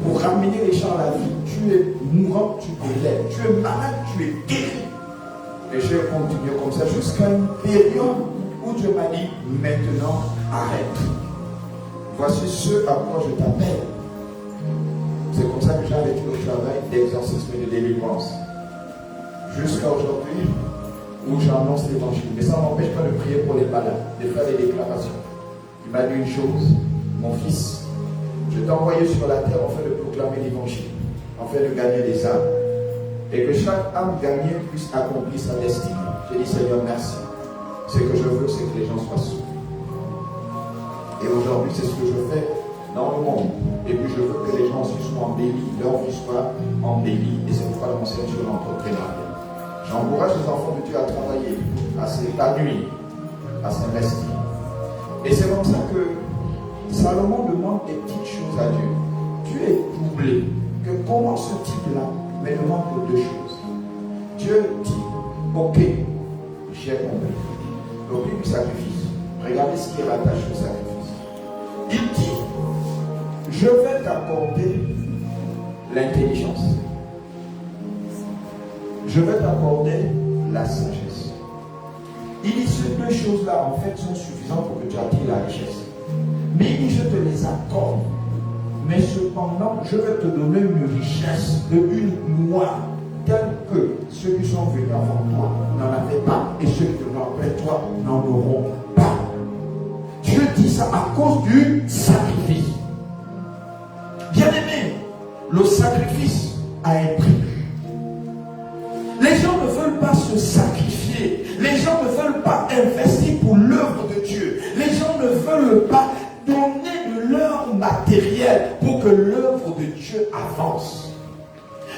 pour ramener les gens à la vie. Tu es mourant, tu te lèves. Tu es malade, tu es guéri. Et j'ai continué comme ça jusqu'à une période où Dieu m'a dit, maintenant arrête. Voici ce à quoi je t'appelle. C'est comme ça que j'ai arrêté le travail d'exorcisme et de délivrance. Jusqu'à aujourd'hui, où j'annonce l'évangile. Mais ça ne m'empêche pas de prier pour les malades, de faire des déclarations. Il m'a dit une chose, mon fils, je t'ai envoyé sur la terre afin de proclamer l'évangile, afin de gagner des âmes. Et que chaque âme gagnée puisse accomplir sa destinée. J'ai dit, Seigneur, merci. Ce que je veux, c'est que les gens soient sauvés. Et aujourd'hui, c'est ce que je fais dans le monde. Et puis, je veux que les gens aussi soient embellis, leur vie soit embellie. Et c'est pourquoi j'enseigne sur l'entrepreneuriat. J'encourage les enfants de Dieu à travailler, à s'épanouir, à s'investir. Et c'est comme ça que Salomon demande des petites choses à Dieu. Dieu est troublé que comment ce type-là me demande de deux choses. Dieu dit, ok, j'ai compris. Le du sacrifice. Regardez ce qui est rattaché au sacrifice. Il dit, je vais t'accorder l'intelligence. Je vais t'accorder la sagesse. Il dit, ces deux choses-là, en fait, sont suffisantes pour que tu attires la richesse. Mais il dit, je te les accorde. Mais cependant, je vais te donner une richesse de une loi telle que ceux qui sont venus avant toi n'en avaient pas et ceux qui viendront après toi n'en auront pas. Dieu dit ça à cause du sacrifice. Bien-aimé, le sacrifice a un prix. Les gens ne veulent pas se sacrifier. Les gens ne veulent pas investir pour l'œuvre de Dieu. Les gens ne veulent pas donner de leur matériel pour que l'œuvre de Dieu avance.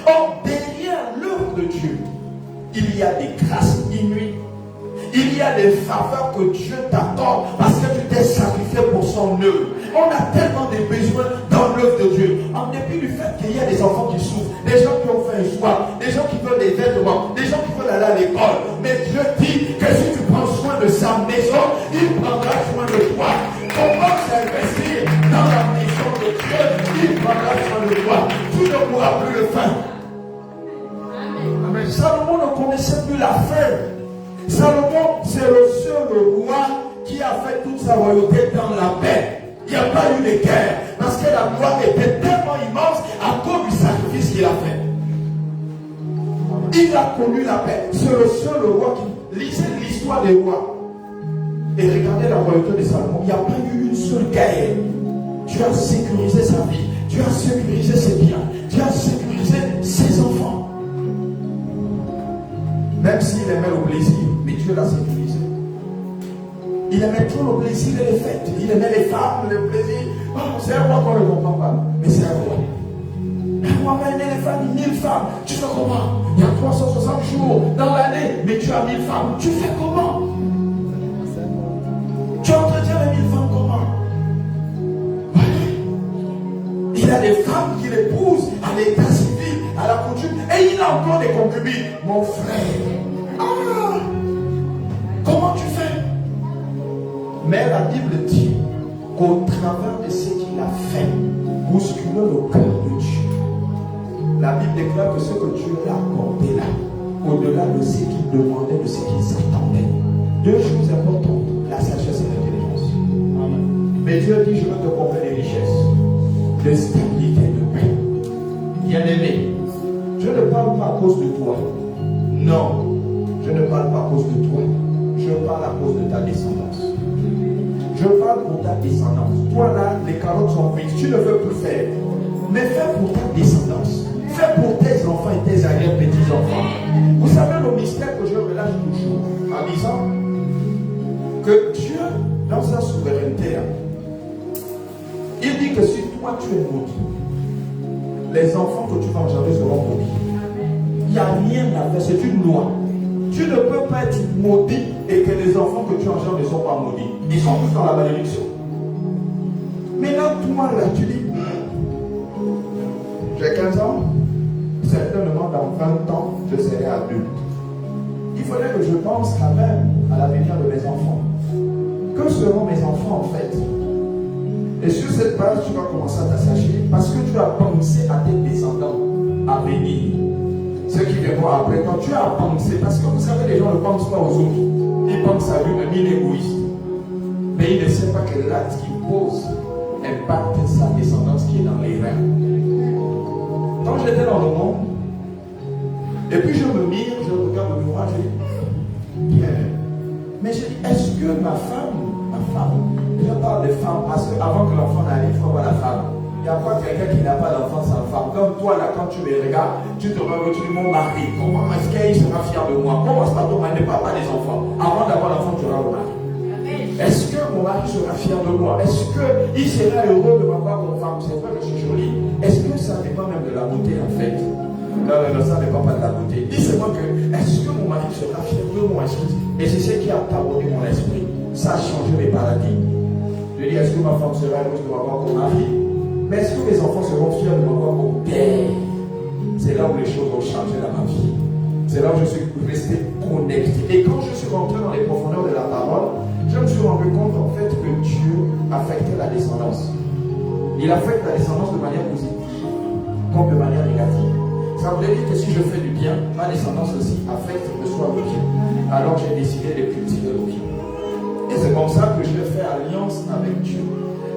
Or, derrière l'œuvre de Dieu, il y a des grâces inouïes. Il y a des faveurs que Dieu t'accorde parce que tu t'es sacrifié pour son œuvre. On a tellement de besoins dans l'œuvre de Dieu. En dépit du fait qu'il y a des enfants qui souffrent, des gens qui ont fait un choix, des gens qui veulent des vêtements, des gens qui veulent aller à l'école. Mais Dieu dit que si tu prends soin de sa maison, il prendra soin de toi. Commence à investir dans la maison de Dieu, il prendra soin de toi. Tu ne pourras plus le faire. Amen. Salomon ne connaissait plus la faim. Salomon, c'est le seul roi qui a fait toute sa royauté dans la paix. Il n'y a pas eu de guerre. Parce que la gloire était tellement immense à cause du sacrifice qu'il a fait. Il a connu la paix. C'est le seul roi qui lisait l'histoire des rois. Et regardez la royauté de Salomon. Il n'y a pas eu une seule guerre. Dieu a sécurisé sa vie. Dieu a sécurisé ses biens. Dieu a sécurisé ses enfants. Même s'il aimait le plaisir, mais Dieu l'a sécurisé. Il aimait trop le plaisir et les fêtes. Il aimait les femmes, le plaisir. Oh, c'est un roi qu'on ne comprend pas. Mais c'est un roi. Un roi va aimer les femmes, 1000 femmes. Tu fais comment? Il y a 360 jours dans l'année, mais tu as 1000 femmes. Tu fais comment? Tu entretiens les 1000 femmes comment? Ouais. Il a des femmes qui l'épousent à l'état civil, à la coutume, et il a encore des concubines. Mon frère, comment tu fais? Mais la Bible dit qu'au travers de ce qu'il a fait, bousculer le cœur de Dieu. La Bible déclare que ce que Dieu lui a accordé là, au-delà de ce qu'il demandait, de ce qu'il s'attendait. Deux choses importantes, la sagesse et l'intelligence. Mais Dieu dit, je veux te combler des richesses, de stabilité, de paix. Bien-aimé, je ne parle pas à cause de toi. Non, je ne parle pas à cause de toi. Je parle à cause de ta descendance. Je parle pour ta descendance. Toi là, les carottes sont vides. Tu ne veux plus faire. Mais fais pour ta descendance. Fais pour tes enfants et tes arrière-petits-enfants. Vous savez le mystère que je relâche toujours en disant que Dieu, dans sa souveraineté, il dit que si toi tu es maudit, les enfants que tu vas engendrer seront maudits. Il n'y a rien à faire, c'est une loi. Tu ne peux pas être maudit et que les enfants que tu engendres ne sont pas maudits. Ils sont tous dans la malédiction. Maintenant, toi là, tu dis, j'ai 15 ans, certainement dans 20 ans, je serai adulte. Il faudrait que je pense quand même à l'avenir de mes enfants. Que seront mes enfants en fait? Et sur cette base, tu vas commencer à t'assagir parce que tu as pensé à tes descendants à venir. Ceux qui viendront après, quand tu as pensé, parce que vous savez, les gens ne pensent pas aux autres. Ils pensent à lui-même, il est égoïste. Mais il ne sait pas que l'acte qu'il pose impacte sa descendance qui est dans les reins. Quand j'étais dans le monde, et puis je me mire, je regarde le miroir, je dis, bien. Mais je dis, est-ce que ma femme, je parle des femmes, parce qu'avant que l'enfant n'arrive, il faut voir la femme. Il n'y a pas quelqu'un qui n'a pas d'enfant sans femme. Comme toi, là, quand tu me regardes, tu te regardes, tu dis, mon mari, comment est-ce qu'il sera fier de moi? Comment est-ce que ton mari ne parle pas des enfants? Avant d'avoir l'enfant, tu auras le mari. Est-ce que mon mari sera fier de moi? Est-ce qu'il sera heureux de m'avoir comme femme? C'est vrai que je suis jolie. Est-ce que ça dépend même de la beauté, en fait? Non, ça ne dépend pas de la beauté. Dis-moi que, est-ce que mon mari sera fier de moi? Et c'est ce qui a parodié mon esprit. Ça a changé mes paradigmes. Je dit, est-ce que ma femme sera heureuse de m'avoir comme mari? Mais est-ce que mes enfants seront fiers de m'avoir comme père? C'est là où les choses ont changé dans ma vie. C'est là où je suis resté connecté. Et quand je suis rentré dans les profondeurs de la parole, je me suis rendu compte en fait que Dieu affectait la descendance. Il affecte la descendance de manière positive comme de manière négative. Ça voudrait dire que si je fais du bien, ma descendance aussi affecte le soir le bien. Alors j'ai décidé de cultiver le bien. Et c'est comme ça que je fais alliance avec Dieu.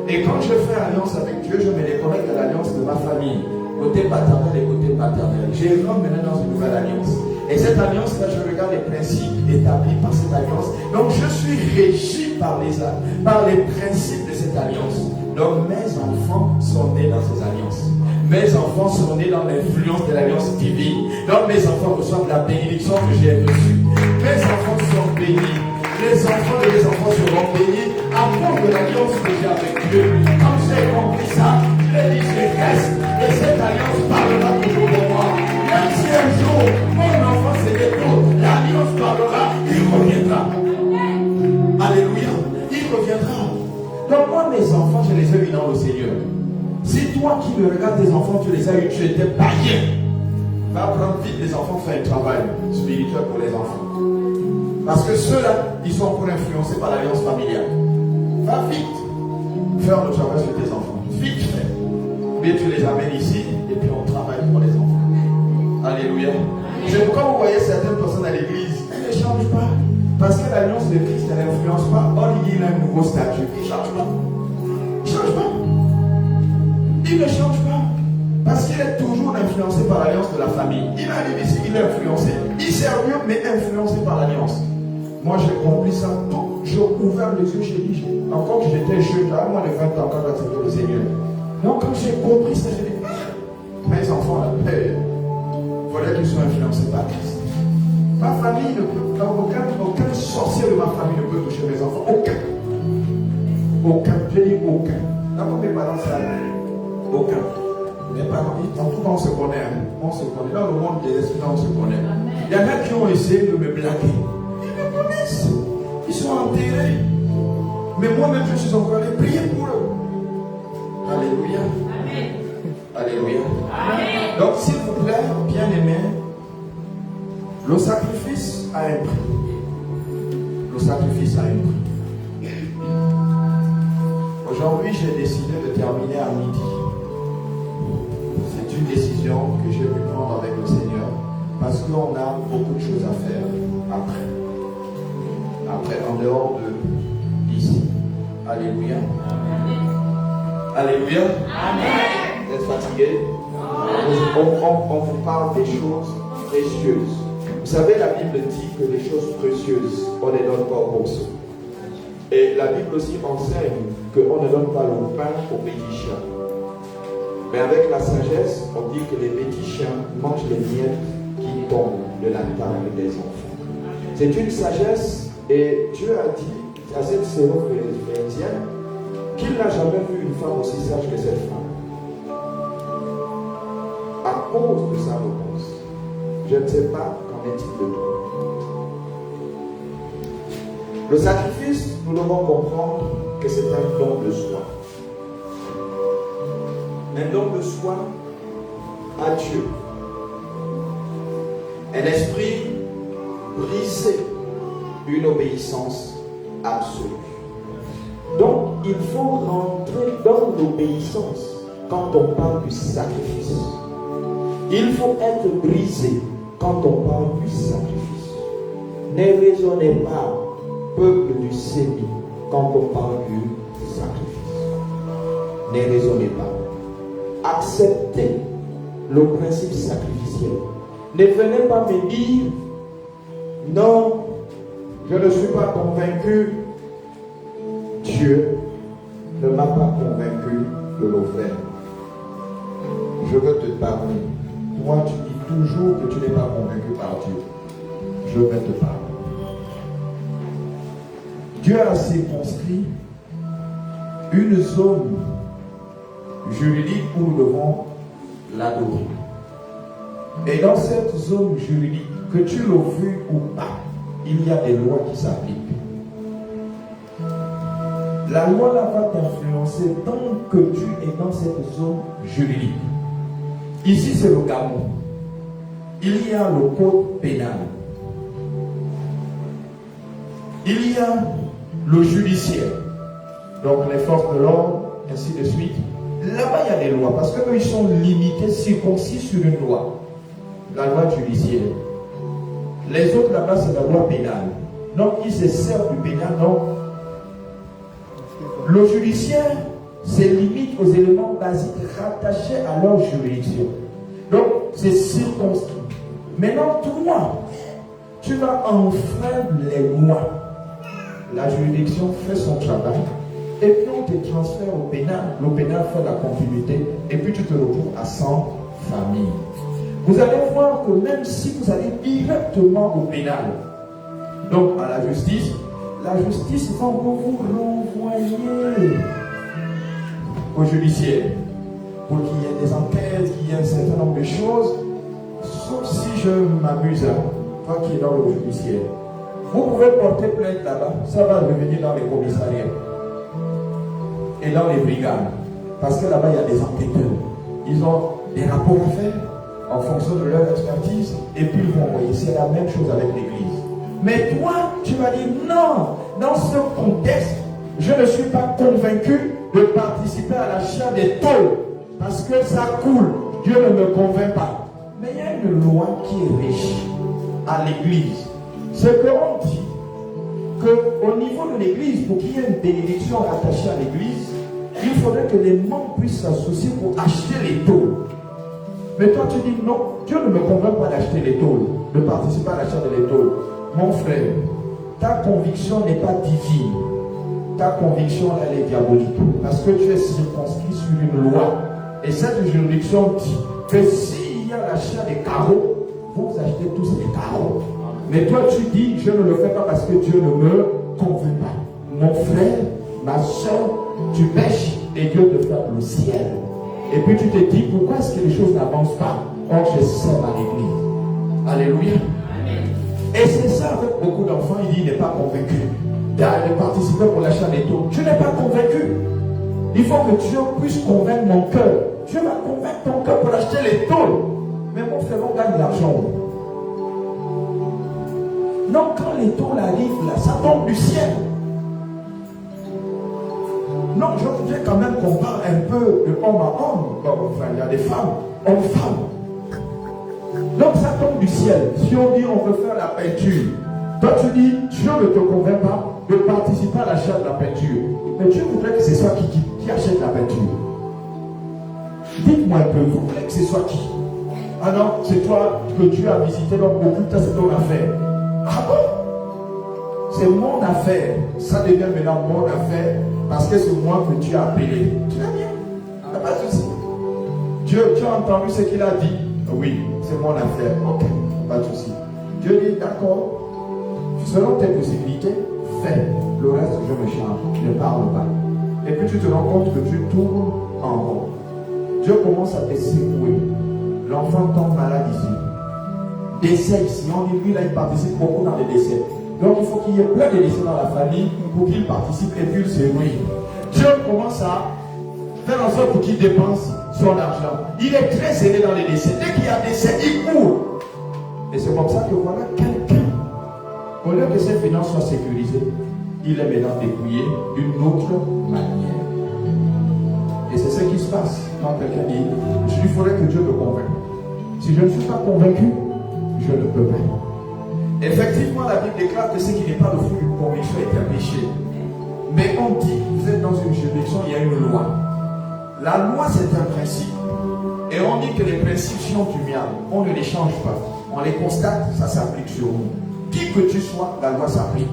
Et quand je fais alliance avec Dieu, je me déconnecte de l'alliance de ma famille, côté paternel et côté paternel. Je rentre maintenant dans une nouvelle alliance. Et cette alliance-là, je regarde les principes établis par cette alliance. Donc je suis régi par les principes de cette alliance. Donc mes enfants sont nés dans ces alliances. Mes enfants sont nés dans l'influence de l'alliance divine. Donc mes enfants reçoivent la bénédiction que j'ai reçue. Mes enfants sont bénis. Les enfants de mes enfants seront bénis à cause de l'alliance que j'ai avec Dieu. Comme j'ai compris ça, je dis je reste. Et cette alliance parlera toujours pour moi. Même si un jour mon enfant se détourne, l'alliance parlera, il reviendra. Alléluia. Il reviendra. Donc moi mes enfants, je les ai mis dans le Seigneur. Si toi qui me regardes tes enfants, tu les as eu, tu étais païen, va prendre vite les enfants, faire un travail spirituel pour les enfants. Parce que ceux-là, ils sont encore influencés par l'alliance familiale. Va vite faire le travail sur tes enfants. Vite fait. Mais tu les amènes ici et puis on travaille pour les enfants. Alléluia. C'est pourquoi vous voyez certaines personnes à l'église, elles ne changent pas. Parce que l'alliance de Christ, elle n'influence pas. Or, il a un nouveau statut. Il ne change pas. Il ne change pas. Il ne change pas. Parce qu'il est toujours influencé par l'alliance de la famille. Il arrive ici, il est influencé. Il sert Dieu, mais influencé par l'alliance. Moi, j'ai compris ça tout. J'ai ouvert les yeux, j'ai dit, encore que j'étais jeune, j'avais moins de 20 ans quand j'ai accepté le Seigneur. Donc, quand j'ai compris ça, j'ai dit, mes enfants, il faudrait qu'ils soient influencés par Christ. Ma famille ne peut, aucun sorcier de ma famille ne peut toucher mes enfants. Aucun. Aucun. J'ai dit aucun. D'abord, mes parents savent. Aucun. Mes parents, en tout cas, on se connaît. On se connaît. Dans le monde des esprits, on se connaît. Il y en a qui ont essayé de me blaguer. Ils me connaissent. Ils sont enterrés. Mais moi-même, je suis encore allé prier pour eux. Alléluia. Amen. Alléluia. Amen. Donc, s'il vous plaît, bien-aimés, le sacrifice a un prix. Le sacrifice a un prix. Aujourd'hui, j'ai décidé de terminer à midi. C'est une décision que j'ai pu prendre avec le Seigneur parce qu'on a beaucoup de choses à faire après. Après, en dehors de ici. Alléluia. Amen. Alléluia. Amen. Vous êtes fatigués? On vous parle des choses précieuses. Vous savez, la Bible dit que les choses précieuses, on ne les donne pas aux morceaux. Et la Bible aussi enseigne qu'on ne donne pas le pain aux petits chiens. Mais avec la sagesse, on dit que les petits chiens mangent les miettes qui tombent de la table des enfants. C'est une sagesse, et Dieu a dit à cette séance chrétienne qu'il n'a jamais vu une femme aussi sage que cette femme. À cause de sa réponse, je ne sais pas qu'en est-il de toi. Le sacrifice, nous devons comprendre que c'est un don de soi. Un don de soi à Dieu. Un esprit brisé, une obéissance absolue. Donc, il faut rentrer dans l'obéissance quand on parle du sacrifice. Il faut être brisé quand on parle du sacrifice. Ne raisonnez pas, peuple du Sémi, quand on parle du sacrifice. Ne raisonnez pas. Acceptez le principe sacrificiel. Ne venez pas me dire, non, je ne suis pas convaincu. Dieu ne m'a pas convaincu de le faire. Je veux te parler. Toi, tu dis toujours que tu n'es pas convaincu par Dieu. Je vais te parler. Dieu a circonscrit une zone juridique où nous devons l'adorer. Et dans cette zone juridique, que tu le veuilles ou pas, il y a des lois qui s'appliquent. La loi là va t'influencer tant que tu es dans cette zone juridique. Ici, c'est le Gabon. Il y a le code pénal. Il y a le judiciaire. Donc les forces de l'ordre, ainsi de suite. Là-bas, il y a des lois, parce qu'eux, ils sont limités, circoncis sur une loi. La loi judiciaire. Les autres, là-bas, c'est la loi pénale. Donc, ils se servent du pénal. Donc, le judiciaire, c'est limite aux éléments basiques rattachés à leur juridiction. Donc, c'est circonscrit. Maintenant, toi, tu vas enfreindre les lois. La juridiction fait son travail. Et puis on te transfère au pénal. Le pénal fait la continuité. Et puis tu te retrouves à 100 familles. Vous allez voir que même si vous allez directement au pénal, donc à la justice va vous renvoyer au judiciaire pour qu'il y ait des enquêtes, qu'il y ait un certain nombre de choses. Sauf si je m'amuse, toi qui es dans le judiciaire. Vous pouvez porter plainte là-bas, ça va revenir dans les commissariats et dans les brigades. Parce que là-bas, il y a des enquêteurs. Ils ont des rapports à faire en fonction de leur expertise et puis ils vont envoyer. C'est la même chose avec l'église. Mais toi, tu vas dire non, dans ce contexte, je ne suis pas convaincu de participer à l'achat des tôles parce que ça coule. Dieu ne me convainc pas. Mais il y a une loi qui est riche à l'église. C'est qu'on dit qu'au niveau de l'église, pour qu'il y ait une bénédiction attachée à l'église, il faudrait que les membres puissent s'associer pour acheter les tôles. Mais toi tu dis non, Dieu ne me convainc pas d'acheter les tôles, de participer à l'achat des tôles. Mon frère, ta conviction n'est pas divine. Ta conviction, elle est diabolique. Parce que tu es circonscrit sur une loi. Et cette juridiction dit que s'il y a l'achat des carreaux, vous achetez tous les carreaux. Mais toi tu dis, je ne le fais pas parce que Dieu ne me convainc pas. Mon frère, ma soeur, tu pêches et Dieu te frappe le ciel. Et puis tu te dis, pourquoi est-ce que les choses n'avancent pas? Or, je sers à l'église. Alléluia. Amen. Et c'est ça avec beaucoup d'enfants, il dit, il n'est pas convaincu de participer pour l'achat des taux. Tu n'es pas convaincu. Il faut que Dieu puisse convaincre mon cœur. Dieu va convaincre ton cœur pour acheter les taux. Mais mon frère, on gagne de l'argent. Non, quand les taux arrivent là, ça tombe du ciel. Non, je voudrais quand même qu'on parle un peu de homme à homme. Bon, enfin, il y a des femmes, hommes-femmes. Donc ça tombe du ciel. Si on dit on veut faire la peinture, toi tu dis Dieu ne te convainc pas de participer à l'achat de la peinture. Mais Dieu voudrait que ce soit qui achète la peinture. Dites-moi un peu, vous voulez que ce soit qui? Ah non, c'est toi que Dieu a visité, donc occupe c'est ton affaire. Ah bon? C'est mon affaire. Ça devient maintenant mon affaire parce que c'est moi que tu as appelé. Tu l'as bien. Il n'y a pas de souci. Dieu, tu as entendu ce qu'il a dit? Oui, c'est mon affaire. Ok, pas de souci. Dieu dit d'accord. Selon tes possibilités, fais. Le reste, je me charge. Ne parle pas. Et puis tu te rends compte que tu tournes en rond. Dieu commence à te secouer. L'enfant tombe malade ici. Décès ici. On dit, lui là, il participe beaucoup dans les décès. Donc il faut qu'il y ait plein de décès dans la famille pour qu'il participe et puis il se ruine. Dieu commence à faire en sorte pour qu'il dépense son argent. Il est très aidé dans les décès. Dès qu'il y a décès, il court. Et c'est comme ça que voilà quelqu'un, au lieu que ses finances soient sécurisées, il est maintenant dépouillé d'une autre manière. Et c'est ce qui se passe quand quelqu'un dit, il faudrait que Dieu me convainque. Si je ne suis pas convaincu, je ne peux pas. Effectivement, la Bible déclare que ce qui n'est pas le fruit d'une conviction est un péché. Mais on dit, vous êtes dans une juridiction, il y a une loi. La loi, c'est un principe. Et on dit que les principes sont immuables. On ne les change pas. On les constate, ça s'applique sur nous. Qui que tu sois, la loi s'applique.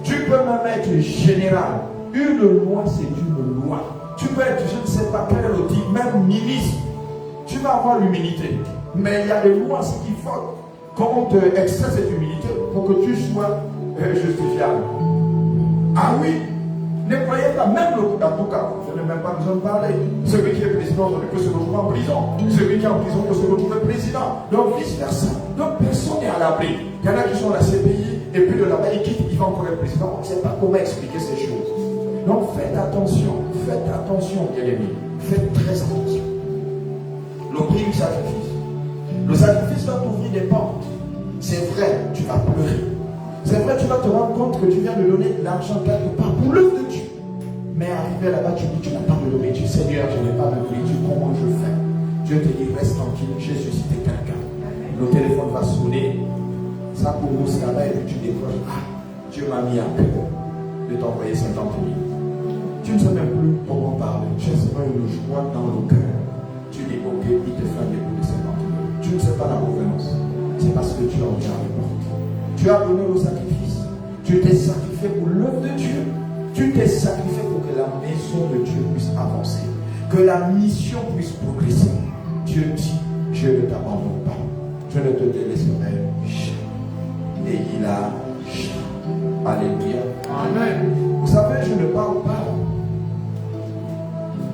Tu peux même être général. Une loi, c'est une loi. Tu peux être, je ne sais pas quel est le type, même ministre. Tu vas avoir l'humilité. Mais il y a des lois qu'il faut qu'on te extrait cette humilité pour que tu sois justifiable. Ah oui, ne croyez pas, même le coup d'avocat, je n'ai même pas besoin de parler. Celui qui est président peut se retrouver en prison. Celui qui est en prison peut se retrouver président. Donc vice versa. Donc personne n'est à l'abri. Il y en a qui sont à la CPI et puis de là-bas ils quittent, ils vont encore être président. On ne sait pas comment expliquer ces choses. Donc faites attention, bien-aimés. Faites très attention. Le prix du sacrifice. Le sacrifice va t'ouvrir des portes. C'est vrai, tu vas pleurer. C'est vrai, tu vas te rendre compte que tu viens de donner de l'argent quelque part pour l'œuvre de Dieu. Mais arrivé là-bas, tu dis, tu n'as pas de nourriture. Seigneur, je n'ai pas de nourriture. Comment je fais? Dieu te dit, reste tranquille, j'ai suscité quelqu'un. Le téléphone va sonner. Ça commence là-bas et puis tu décroches. Ah, Dieu m'a mis à cœur de t'envoyer 50 000. Tu ne sais même plus comment parler. Tu as seulement une joie dans le cœur. Tu dis, ok, il te fait un dépôt de 50 000. Tu ne sais pas la provenance. C'est parce que tu as ouvert les portes. Tu as donné le sacrifice. Tu t'es sacrifié pour l'œuvre de Dieu. Tu t'es sacrifié pour que la maison de Dieu puisse avancer. Que la mission puisse progresser. Dieu dit, je ne t'abandonne pas. Je ne te délaisserai jamais. Et il a jamais. Alléluia. Amen. Vous savez, je ne parle pas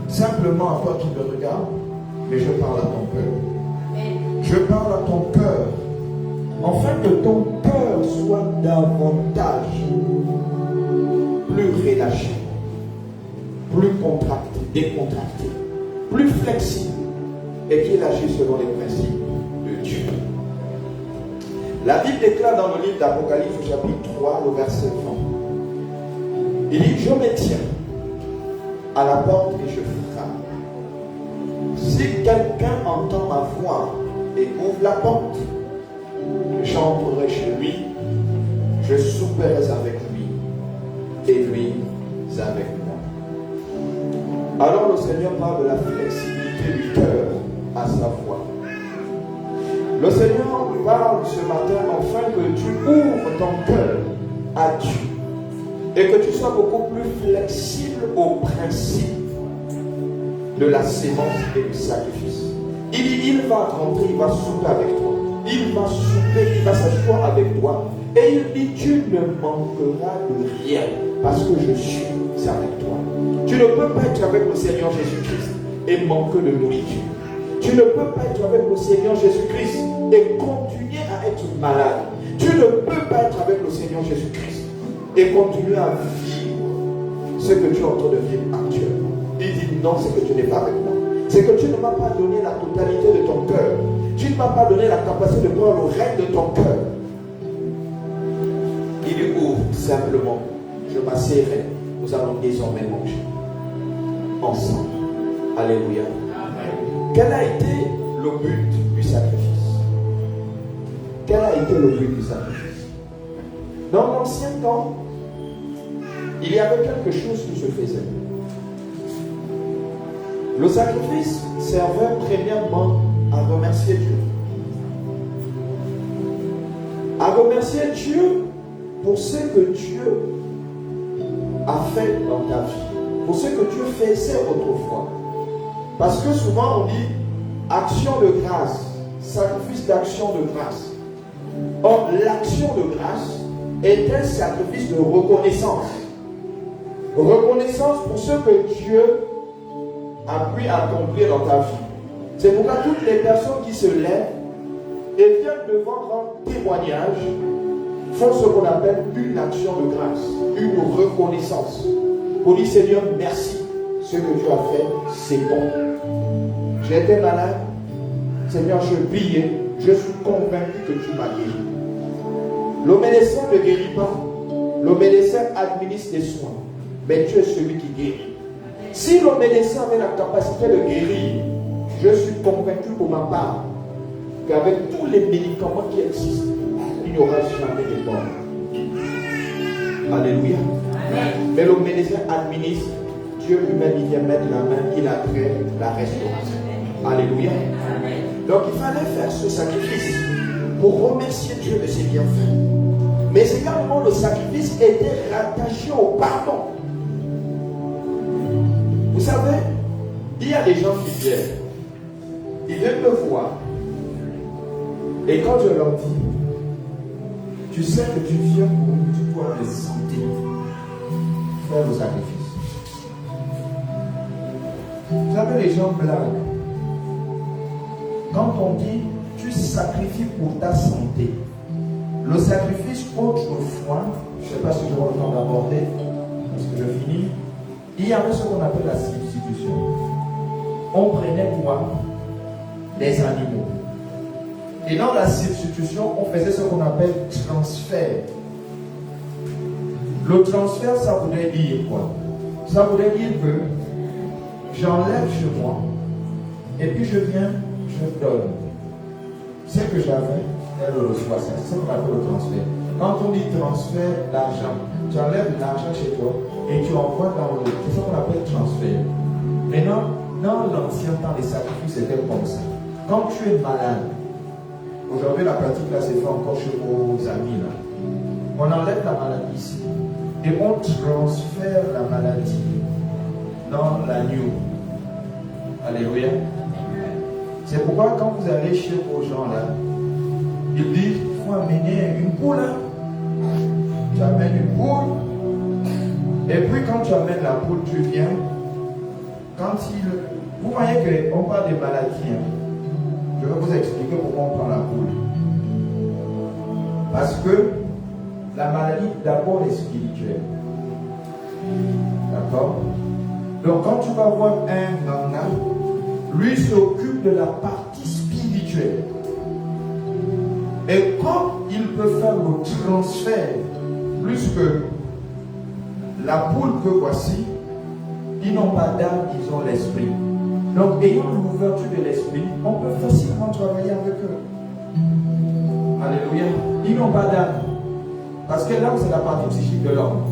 simplement à toi qui me regardes, mais je parle à ton cœur. Je parle à ton cœur, afin que ton cœur soit davantage plus relâché, plus contracté, décontracté, plus flexible, et qu'il agisse selon les principes de Dieu. La Bible déclare dans le livre d'Apocalypse, au chapitre 3, le verset 20. Il dit, je me tiens à la porte et je frappe. Si quelqu'un entend ma voix et ouvre la porte, j'entrerai chez lui, je souperai avec lui, et lui avec moi. Alors le Seigneur parle de la flexibilité du cœur à sa voix. Le Seigneur parle ce matin afin que tu ouvres ton cœur à Dieu et que tu sois beaucoup plus flexible au principe de la sémence et du sacrifice. Il dit, il va rentrer, il va souper avec toi. Il va souper, il va s'asseoir avec toi. Et il dit, tu ne manqueras de rien parce que je suis avec toi. Tu ne peux pas être avec le Seigneur Jésus-Christ et manquer de nourriture. Tu ne peux pas être avec le Seigneur Jésus-Christ et continuer à être malade. Tu ne peux pas être avec le Seigneur Jésus-Christ et continuer à vivre ce que tu es en train de vivre actuellement. Il dit non, c'est que tu n'es pas avec moi. C'est que tu ne m'as pas donné la totalité de ton cœur. Tu ne m'as pas donné la capacité de prendre le règne de ton cœur. Il dit ouvre simplement. Je m'assierai. Nous allons désormais manger ensemble. Alléluia. Quel a été le but du sacrifice? Quel a été le but du sacrifice? Dans l'ancien temps, il y avait quelque chose qui se faisait. Le sacrifice servait premièrement à remercier Dieu. À remercier Dieu pour ce que Dieu a fait dans ta vie. Pour ce que Dieu faisait autrefois. Parce que souvent on dit action de grâce, sacrifice d'action de grâce. Or, l'action de grâce est un sacrifice de reconnaissance. Reconnaissance pour ce que Dieu a pu accomplir dans ta vie. C'est pourquoi toutes les personnes qui se lèvent et viennent devant un témoignage font ce qu'on appelle une action de grâce, une reconnaissance. Pour dire Seigneur, merci. Ce que tu as fait, c'est bon. J'étais malade. Seigneur, je priais. Je suis convaincu que tu m'as guéri. Le médecin ne guérit pas. Le médecin administre des soins. Mais Dieu est celui qui guérit. Si le médecin avait la capacité de guérir, je suis convaincu pour ma part qu'avec tous les médicaments qui existent, il n'y aura jamais de mort. Alléluia. Mais le médecin administre. Dieu lui-même, il vient mettre la main, il a créé la restauration. Alléluia. Donc il fallait faire ce sacrifice pour remercier Dieu de ses bienfaits. Mais également le sacrifice était rattaché au pardon. Vous savez, il y a des gens qui viennent. Ils viennent me voir. Et quand je leur dis, tu sais que tu viens pour toi de santé, faire le sacrifice. Vous savez, les gens blaguent. Quand on dit tu sacrifies pour ta santé, le sacrifice autrefois, je ne sais pas si je vais le temps d'aborder, parce que je finis, il y avait ce qu'on appelle la substitution. On prenait quoi? Des animaux. Et dans la substitution, on faisait ce qu'on appelle transfert. Le transfert, ça voudrait dire quoi? Ça voudrait dire que j'enlève chez moi et puis je viens, je donne. Ce que j'avais, elle le reçoit. C'est ce qu'on appelle le transfert. Quand on dit transfert d'argent, tu enlèves de l'argent chez toi et tu envoies dans le... C'est ce qu'on appelle transfert. Maintenant, dans l'ancien temps, les sacrifices étaient comme ça. Quand tu es malade, aujourd'hui la pratique là c'est fait encore chez vos amis là. On enlève la maladie ici et on transfère la maladie dans l'agneau. Alléluia. C'est pourquoi quand vous allez chez vos gens là, ils disent il faut amener une poule. Tu amènes une poule. Et puis quand tu amènes la poule, tu viens. Quand vous voyez qu'on parle des maladies. Hein. Je vais vous expliquer pourquoi on prend la poule. Parce que la maladie d'abord est spirituelle. D'accord? Donc quand tu vas voir un ganga, lui s'occupe de la partie spirituelle. Et quand il peut faire le transfert, plus que la poule que voici, ils n'ont pas d'âme, ils ont l'esprit. Donc, ayant l'ouverture de l'esprit, on peut facilement travailler avec eux. Alléluia. Ils n'ont pas d'âme. Parce que l'âme, c'est la partie psychique de l'homme.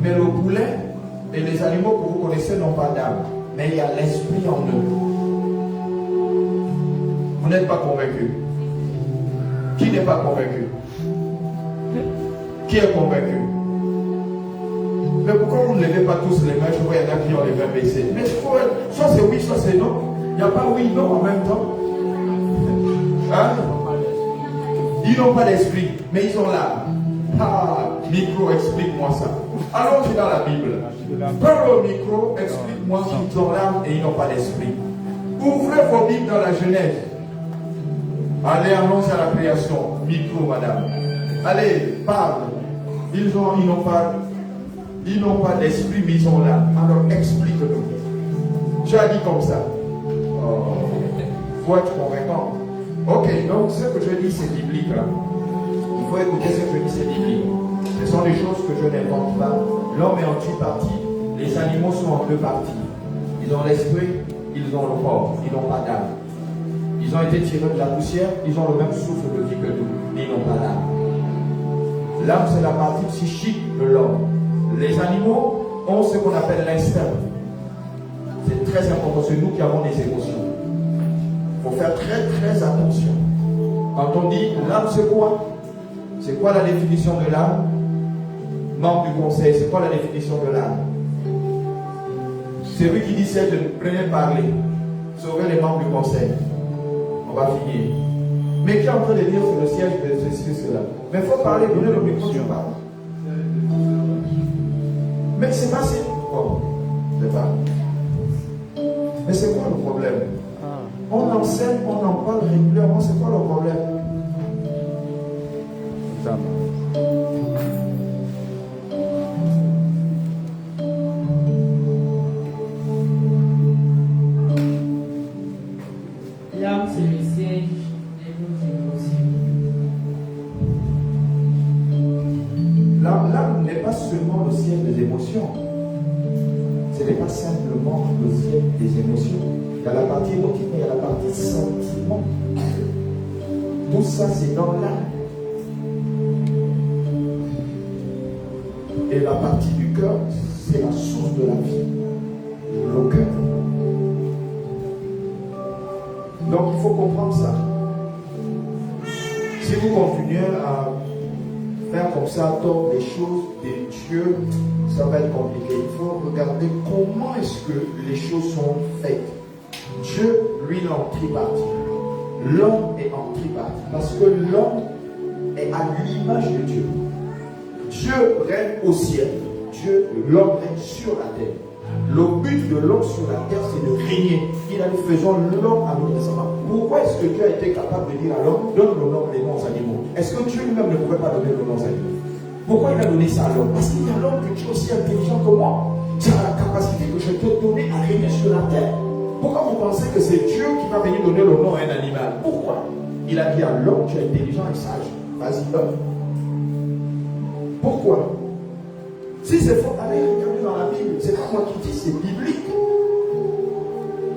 Mais le poulet et les animaux que vous connaissez n'ont pas d'âme. Mais il y a l'esprit en eux. Vous n'êtes pas convaincu? Qui n'est pas convaincu? Qui est convaincu? Mais pourquoi vous ne levez pas tous les mains? Je vois il y en a qui ont les mains baissées. Mais soit c'est oui, soit c'est non. Il n'y a pas oui, non en même temps. Hein? Ils n'ont pas d'esprit, mais ils ont l'âme. Ah, micro, explique-moi ça. Allons-y dans la Bible. Parle au micro, explique-moi qu'ils ont l'âme et ils n'ont pas d'esprit. Ouvrez vos Bibles dans la Genèse. Allez, annonce à la création. Micro, madame. Allez, parle. Ils n'ont pas d'esprit, mais ils ont l'âme. Alors, explique-nous. Tu as dit comme ça. Oh, faut être convaincant. Ok, donc ce que je dis, c'est biblique. Hein. Il faut écouter ce que je dis, c'est biblique. Ce sont des choses que je n'invente pas. L'homme est en deux parties. Les animaux sont en deux parties. Ils ont l'esprit, ils ont le corps. Ils n'ont pas d'âme. Ils ont été tirés de la poussière, ils ont le même souffle de vie que nous, mais ils n'ont pas l'âme. L'âme, c'est la partie psychique de l'homme. Les animaux ont ce qu'on appelle l'instinct. C'est très important, c'est nous qui avons des émotions. Il faut faire très très attention. Quand on dit l'âme, c'est quoi? C'est quoi la définition de l'âme? Membre du conseil, c'est quoi la définition de l'âme? C'est lui qui dit c'est de prenez parler. Sauvez les membres du conseil. On va finir. Mais qui est en train de dire sur le siège de ceci et cela? Mais il faut parler, donner le micro, tu parles. Mais c'est pas si. Bon, c'est pas. Mais c'est quoi le problème? On enseigne, on en parle régulièrement, c'est quoi le problème? L'âme, c'est le siège de nos émotions. L'âme n'est pas seulement le siège des émotions. Ce n'est pas simplement le siège des émotions. Il y a la partie émotive, mais il y a la partie sentiment. Tout ça, c'est dans l'âme. Et la partie du cœur, c'est la source de la vie. Le cœur. Donc, il faut comprendre ça. Si vous continuez à faire comme ça, tort des choses de Dieu, ça va être compliqué. Il faut regarder comment est-ce que les choses sont faites. Dieu, lui, est en tripartie. L'homme est en tripartie. Parce que l'homme est à l'image de Dieu. Dieu règne au ciel. L'homme règne sur la terre. Le but de l'homme sur la terre, c'est de régner. Il a dit, faisons l'homme à notre descendance. Pourquoi est-ce que Dieu a été capable de dire à l'homme, donne le nom des noms aux animaux? Est-ce que Dieu lui-même ne pouvait pas donner le nom aux animaux? Pourquoi il a donné ça à l'homme? Parce qu'il y a l'homme qui est aussi intelligent que moi. Tu as la capacité que je t'ai donnée à régner sur la terre. Pourquoi vous pensez que c'est Dieu qui va venir donner le nom à un animal? Pourquoi? Il a dit à l'homme, tu es intelligent et sage. Vas-y, œuvre. Pourquoi? Si c'est faux, allez regarder dans la Bible. C'est pas moi qui dis, c'est biblique.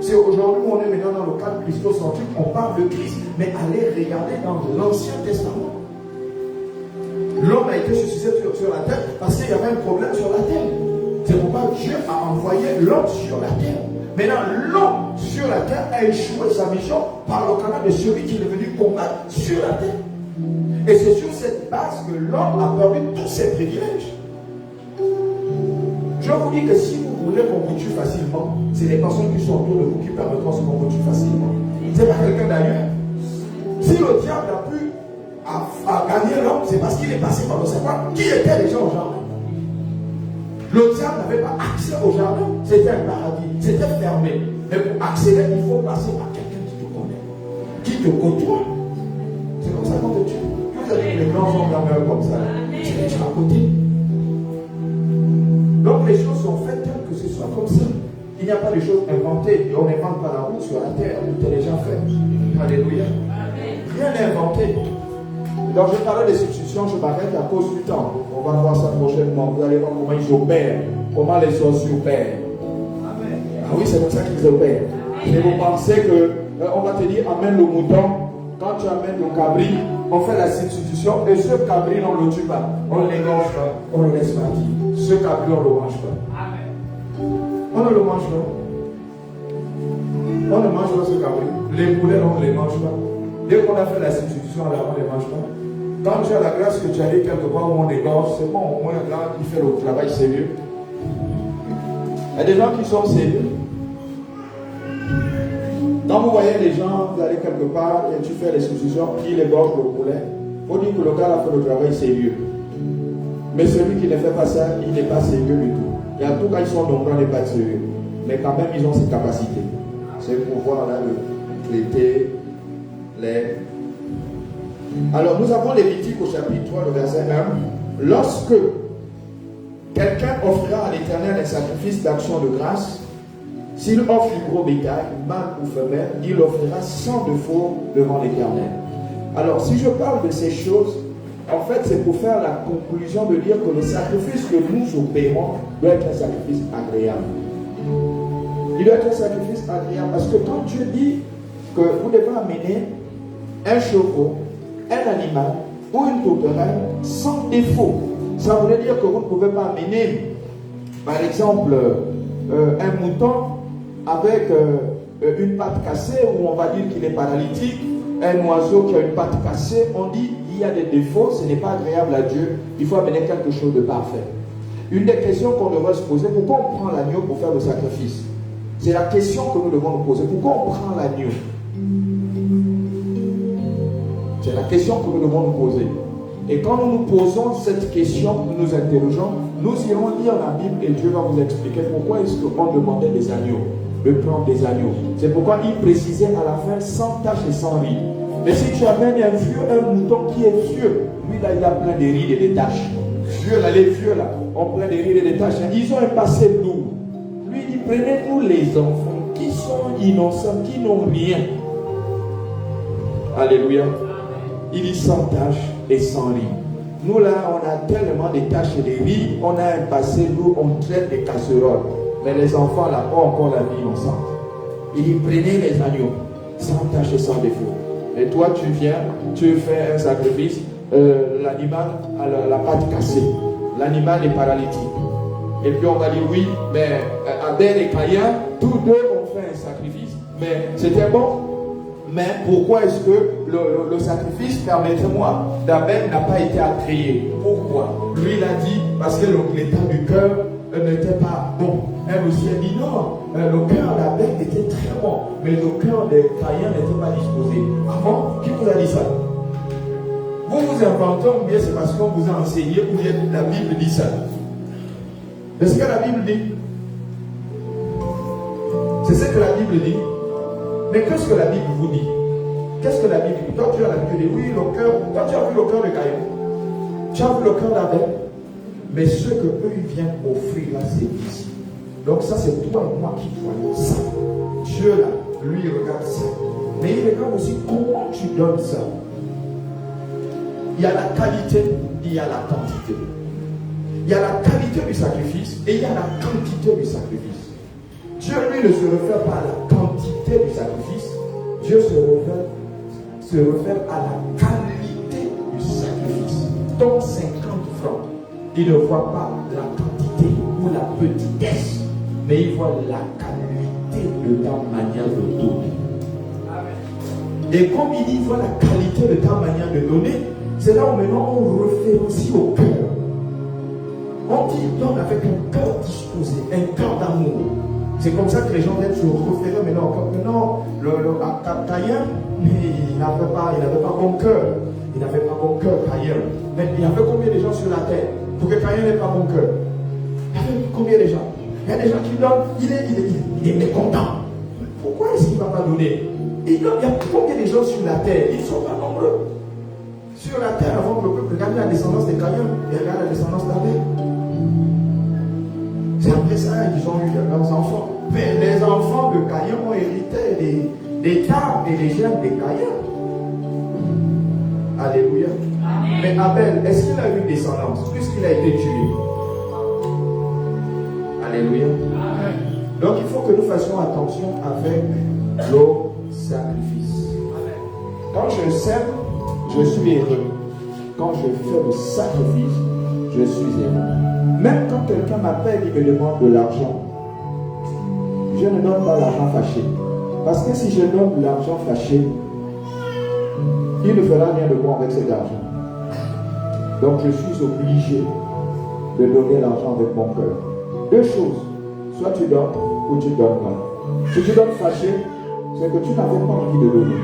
C'est aujourd'hui où on est maintenant dans le cadre christocentrique, on parle de Christ. Mais allez regarder dans l'Ancien Testament. L'homme a été suscité sur la terre parce qu'il y avait un problème sur la terre. C'est pourquoi Dieu a envoyé l'homme sur la terre. Maintenant, l'homme sur la terre a échoué sa mission par le canal de celui qui est venu combattre sur la terre. Et c'est sur cette base que l'homme a perdu tous ses privilèges. Je vous dis que si vous voulez qu'on vous tue facilement, c'est les personnes qui sont autour de vous qui permettront qu'on vous tue facilement. C'est pas quelqu'un d'ailleurs. Si le diable a pu gagner l'homme, c'est parce qu'il est passé par le serpent. Qui étaient les gens au jardin? Le diable n'avait pas accès au jardin, c'était un paradis, c'était fermé. Mais pour accéder, il faut passer par quelqu'un qui te connaît, qui te côtoie. C'est comme ça qu'on te tue. Vous avez les grands hommes d'amour comme ça, c'est les gens à côté. Donc les choses sont faites telles que ce soit comme ça. Il n'y a pas de choses inventées. On n'invente pas la route sur la terre, tout est déjà fait. Alléluia. Rien n'est inventé. Donc je parlais des substitutions, je m'arrête à cause du temps. On va voir ça prochainement. Vous allez voir comment ils opèrent, comment les sorciers opèrent. Ah oui, c'est comme ça qu'ils opèrent. Et vous pensez que on va te dire amène le mouton. Quand tu amènes le cabri, on fait la substitution et ce cabri on ne le tue pas. On l'égorge pas, on le laisse partir. Ce cabri on ne le mange pas. On ne le mange pas. On ne mange pas ce cabri. Les poulets on ne les mange pas. Dès qu'on a fait la substitution, là, on ne les mange pas. Quand tu as la grâce que tu allais quelque part où on égorge, c'est bon, au moins là, qui fait le travail sérieux. Il y a des gens qui sont sérieux. Quand vous voyez les gens, vous allez quelque part et tu fais les substitutions, il égorge le poulet. Il faut dire que le gars a fait le travail sérieux. Mais celui qui ne fait pas ça, il n'est pas sérieux du tout. Et en tout cas, ils sont nombreux à ne pas être sérieux. Mais quand même, ils ont cette capacité. C'est le pouvoir là de traiter les. Alors, nous avons Lévitique au chapitre 3, le verset 1. Lorsque quelqu'un offrira à l'Éternel un sacrifice d'action de grâce, s'il offre du gros bétail, mâle ou femelle, il offrira sans défaut devant l'Éternel. Alors, si je parle de ces choses, en fait, c'est pour faire la conclusion de dire que le sacrifice que nous opérons doit être un sacrifice agréable. Il doit être un sacrifice agréable parce que quand Dieu dit que vous devez amener un chevreau, un animal ou une tourterelle sans défaut, ça voulait dire que vous ne pouvez pas amener, par exemple, un mouton avec une patte cassée où on va dire qu'il est paralytique, un oiseau qui a une patte cassée, on dit il y a des défauts, ce n'est pas agréable à Dieu, il faut amener quelque chose de parfait. Une des questions qu'on devrait se poser, pourquoi on prend l'agneau pour faire le sacrifice? C'est la question que nous devons nous poser. Pourquoi on prend l'agneau? C'est la question que nous devons nous poser. Et quand nous nous posons cette question, nous nous interrogeons, nous irons lire la Bible et Dieu va vous expliquer pourquoi est-ce qu'on demandait des agneaux, de prendre des agneaux. C'est pourquoi il précisait à la fin sans tache et sans rides. Mais si tu amènes un mouton qui est vieux, lui là il a plein de rides et de taches. Vieux là, les vieux là, ont plein de rides et de taches. Ils ont un passé lourd. Lui il dit prenez-nous les enfants qui sont innocents, qui n'ont rien. Alléluia. Il dit sans tache et sans rides. Nous là, on a tellement de taches et de rides, on a un passé lourd, on traite des casseroles. Mais les enfants là ont encore la vie innocente. Il dit prenez les agneaux, sans tache et sans défaut. Et toi tu viens, tu fais un sacrifice, l'animal a la patte cassée, l'animal est paralytique. Et puis on va dire oui, mais Abel et Caïn, tous deux ont fait un sacrifice, mais c'était bon. Mais pourquoi est-ce que le sacrifice, permettez-moi, d'Abel n'a pas été agréé? Pourquoi? Lui il a dit, parce que l'état du cœur n'était pas bon. Elle aussi a dit non, le cœur d'Abel était très bon, mais le cœur de Caïn n'était pas disposé. Ah bon? Qui vous a dit ça? Vous vous inventez ou bien c'est parce qu'on vous a enseigné ou bien la Bible dit ça? C'est ce que la Bible dit. C'est ce que la Bible dit. Mais qu'est-ce que la Bible vous dit? Qu'est-ce que la Bible dit? Toi tu as la Bible dit oui, le cœur. Toi tu as vu le cœur de Caïn. Tu as vu le cœur d'Abel. Mais ce que eux ils viennent offrir là, c'est ici. Donc ça, c'est toi et moi qui voyons ça. Dieu, là, lui, il regarde ça. Mais il regarde aussi comment tu donnes ça. Il y a la qualité, il y a la quantité. Il y a la qualité du sacrifice et il y a la quantité du sacrifice. Dieu, lui, ne se réfère pas à la quantité du sacrifice. Dieu se réfère à la qualité du sacrifice. Ton 50 francs, il ne voit pas la quantité ou la petitesse, mais il voit la qualité de ta manière de donner. Et comme il voit la qualité de ta manière de donner, c'est là où maintenant on référencie au cœur. On dit donne avec un cœur disposé, un cœur d'amour. C'est comme ça que les gens viennent se référer maintenant au cœur. Maintenant, Caïn, il n'avait pas bon cœur. Il n'avait pas bon cœur, Caïn. Mais il y avait combien de gens sur la terre pour que Caïn n'ait pas bon cœur? Il y avait combien de gens? Il y a des gens qui donnent, il est mécontent. Pourquoi est-ce qu'il ne va pas donner? Il y a combien de gens sur la terre? Ils ne sont pas nombreux. Sur la terre, avant que le peuple regarde la descendance de Caïn et regarde la descendance d'Abel. C'est après ça qu'ils ont eu leurs enfants. Mais les enfants de Caïn ont hérité des tables et des gemmes de Caïn. Alléluia. Amen. Mais Abel, est-ce qu'il a eu une descendance puisqu'il a été tué? Alléluia. Amen. Donc il faut que nous fassions attention avec nos sacrifices. Amen. Quand je sème, je suis heureux. Quand je fais le sacrifice, je suis heureux. Même quand quelqu'un m'appelle et me demande de l'argent, je ne donne pas l'argent fâché. Parce que si je donne de l'argent fâché, il ne fera rien de bon avec cet argent. Donc je suis obligé de donner l'argent avec mon cœur. Deux choses. Soit tu donnes ou tu donnes pas. Si tu donnes fâché, c'est que tu n'avais pas envie de donner.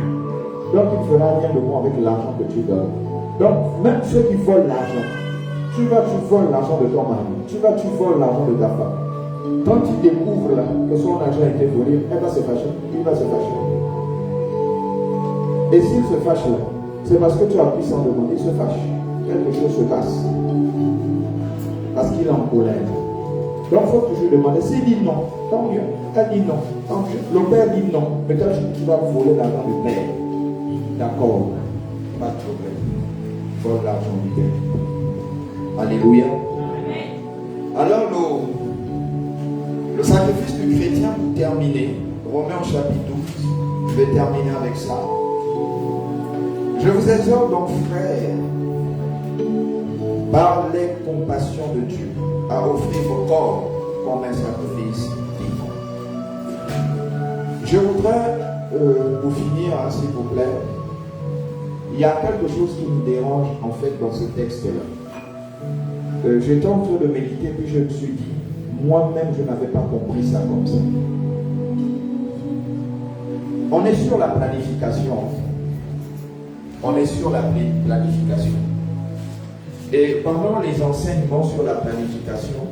Donc il ne fera rien de bon avec l'argent que tu donnes. Donc même ceux qui volent l'argent, tu voles l'argent de ton mari, tu voles l'argent de ta femme. Quand tu découvres là que son argent a été volé, elle va se fâcher, il va se fâcher. Et s'il se fâche là, c'est parce que tu as pris sans demander, il se fâche. Quelque chose se passe. Parce qu'il est en colère. Donc il faut toujours demander. S'il dit non, tant mieux. Elle dit non, tant mieux. Le père dit non, mais quand tu vas voler l'argent du père, d'accord, pas de problème. Vole l'argent du père. Alléluia. Alors le sacrifice du chrétien pour terminer, Romains chapitre 12, je vais terminer avec ça. Je vous exhorte donc, frères, par les compassions de Dieu, à offrir vos corps comme un sacrifice vivant. Je voudrais, pour finir, hein, s'il vous plaît, il y a quelque chose qui me dérange en fait dans ce texte-là. J'étais en train de méditer, puis je me suis dit, moi-même, je n'avais pas compris ça comme ça. On est sur la planification. On est sur la planification. Et pendant les enseignements sur la planification,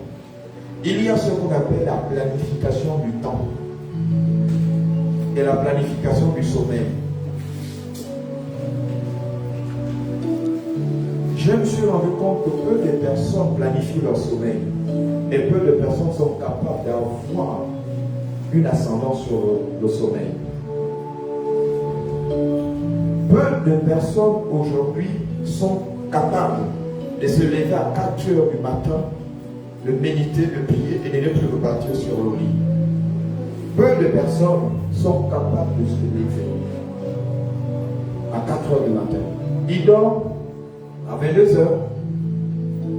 il y a ce qu'on appelle la planification du temps et la planification du sommeil. Je me suis rendu compte que peu de personnes planifient leur sommeil et peu de personnes sont capables d'avoir une ascendance sur le sommeil. Peu de personnes aujourd'hui sont capables de se lever à 4 heures du matin, de méditer, de prier et de ne plus repartir sur le lit. Peu de personnes sont capables de se lever à 4 heures du matin. Ils dorment à 22 heures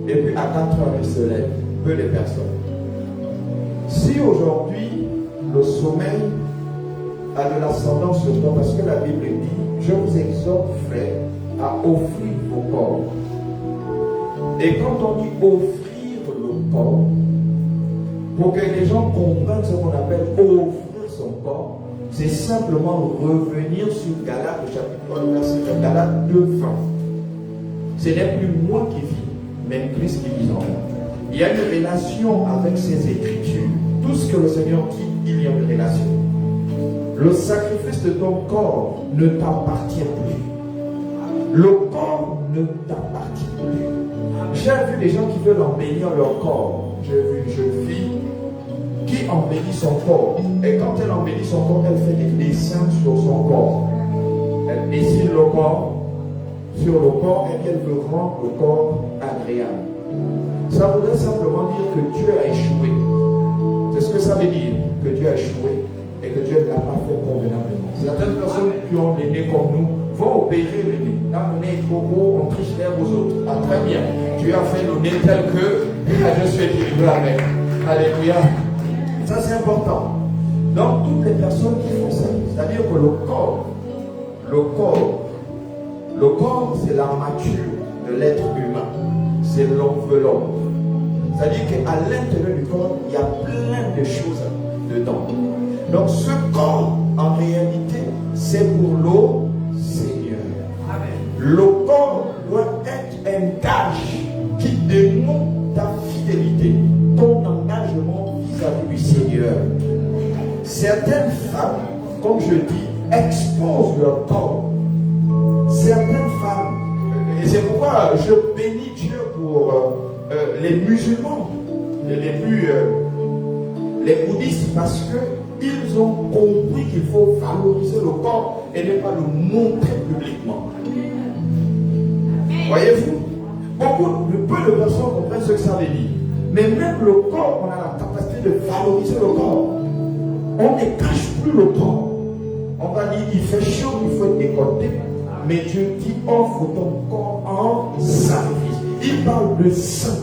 et puis à 4 heures ils se lèvent. Peu de personnes. Si aujourd'hui le sommeil a de l'ascendance sur toi, parce que la Bible dit, je vous exhorte, frères, à offrir vos corps. Et quand on dit offrir le corps, pour que les gens comprennent ce qu'on appelle offrir son corps, c'est simplement revenir sur Galates chapitre 1, verset 1, Galates 2, 20. Ce n'est plus moi qui vis, mais Christ qui vit en moi. Il y a une relation avec ces écritures. Tout ce que le Seigneur dit, il y a une relation. Le sacrifice de ton corps ne t'appartient plus. Le corps ne t'appartient plus. J'ai vu des gens qui veulent embellir leur corps. J'ai vu une jeune fille qui embellit son corps. Et quand elle embellit son corps, elle fait des dessins sur son corps. Elle dessine le corps sur le corps et elle veut rendre le corps agréable. Ça voudrait simplement dire que Dieu a échoué. C'est ce que ça veut dire, que Dieu a échoué et que Dieu n'a pas fait convenablement. Certaines personnes qui ont les nez comme nous vont opérer le nez. Quand le nez est trop gros, on triche l'air aux autres. Ah, très bien. Dieu a fait le nez tel que je suis équilibré avec. Alléluia. Ça c'est important. Donc toutes les personnes qui font ça, c'est-à-dire que le corps c'est l'armature de l'être humain. C'est l'enveloppe. C'est-à-dire qu'à l'intérieur du corps, il y a plein de choses dedans. Donc ce corps, en réalité, c'est pour le Seigneur. Le corps doit être un gage qui démontre ta fidélité, ton engagement vis-à-vis du Seigneur. Certaines femmes, comme je dis, exposent leur corps. Certaines femmes, et c'est pourquoi je bénis Dieu pour les musulmans, les bouddhistes, parce qu'ils ont compris qu'il faut valoriser le corps et ne pas le montrer publiquement. Voyez-vous, peu de personnes comprennent ce que ça veut dire. Mais même le corps, on a la capacité de valoriser le corps. On ne cache plus le corps. On va dire, il fait chaud, il faut être décolleté. Mais Dieu dit, offre ton corps en sacrifice. Il parle de sang.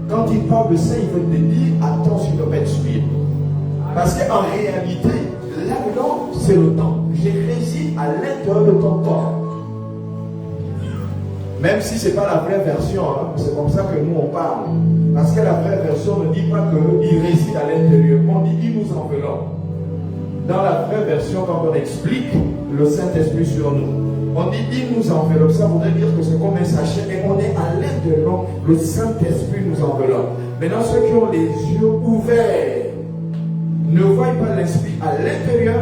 Quand il parle de sang, il veut te dire, attention de mettre suivre. Parce qu'en réalité, là-dedans, c'est le temps. Je réside à l'intérieur de ton corps. Même si ce n'est pas la vraie version, hein, c'est comme ça que nous on parle. Parce que la vraie version ne dit pas qu'il réside à l'intérieur. On dit, il nous enveloppe. Dans la vraie version, quand on explique le Saint-Esprit sur nous, on dit il nous enveloppe. Ça voudrait dire que c'est comme un sachet et on est à l'intérieur. Le Saint-Esprit nous enveloppe. Maintenant, ceux qui ont les yeux ouverts ne voient pas l'Esprit à l'intérieur,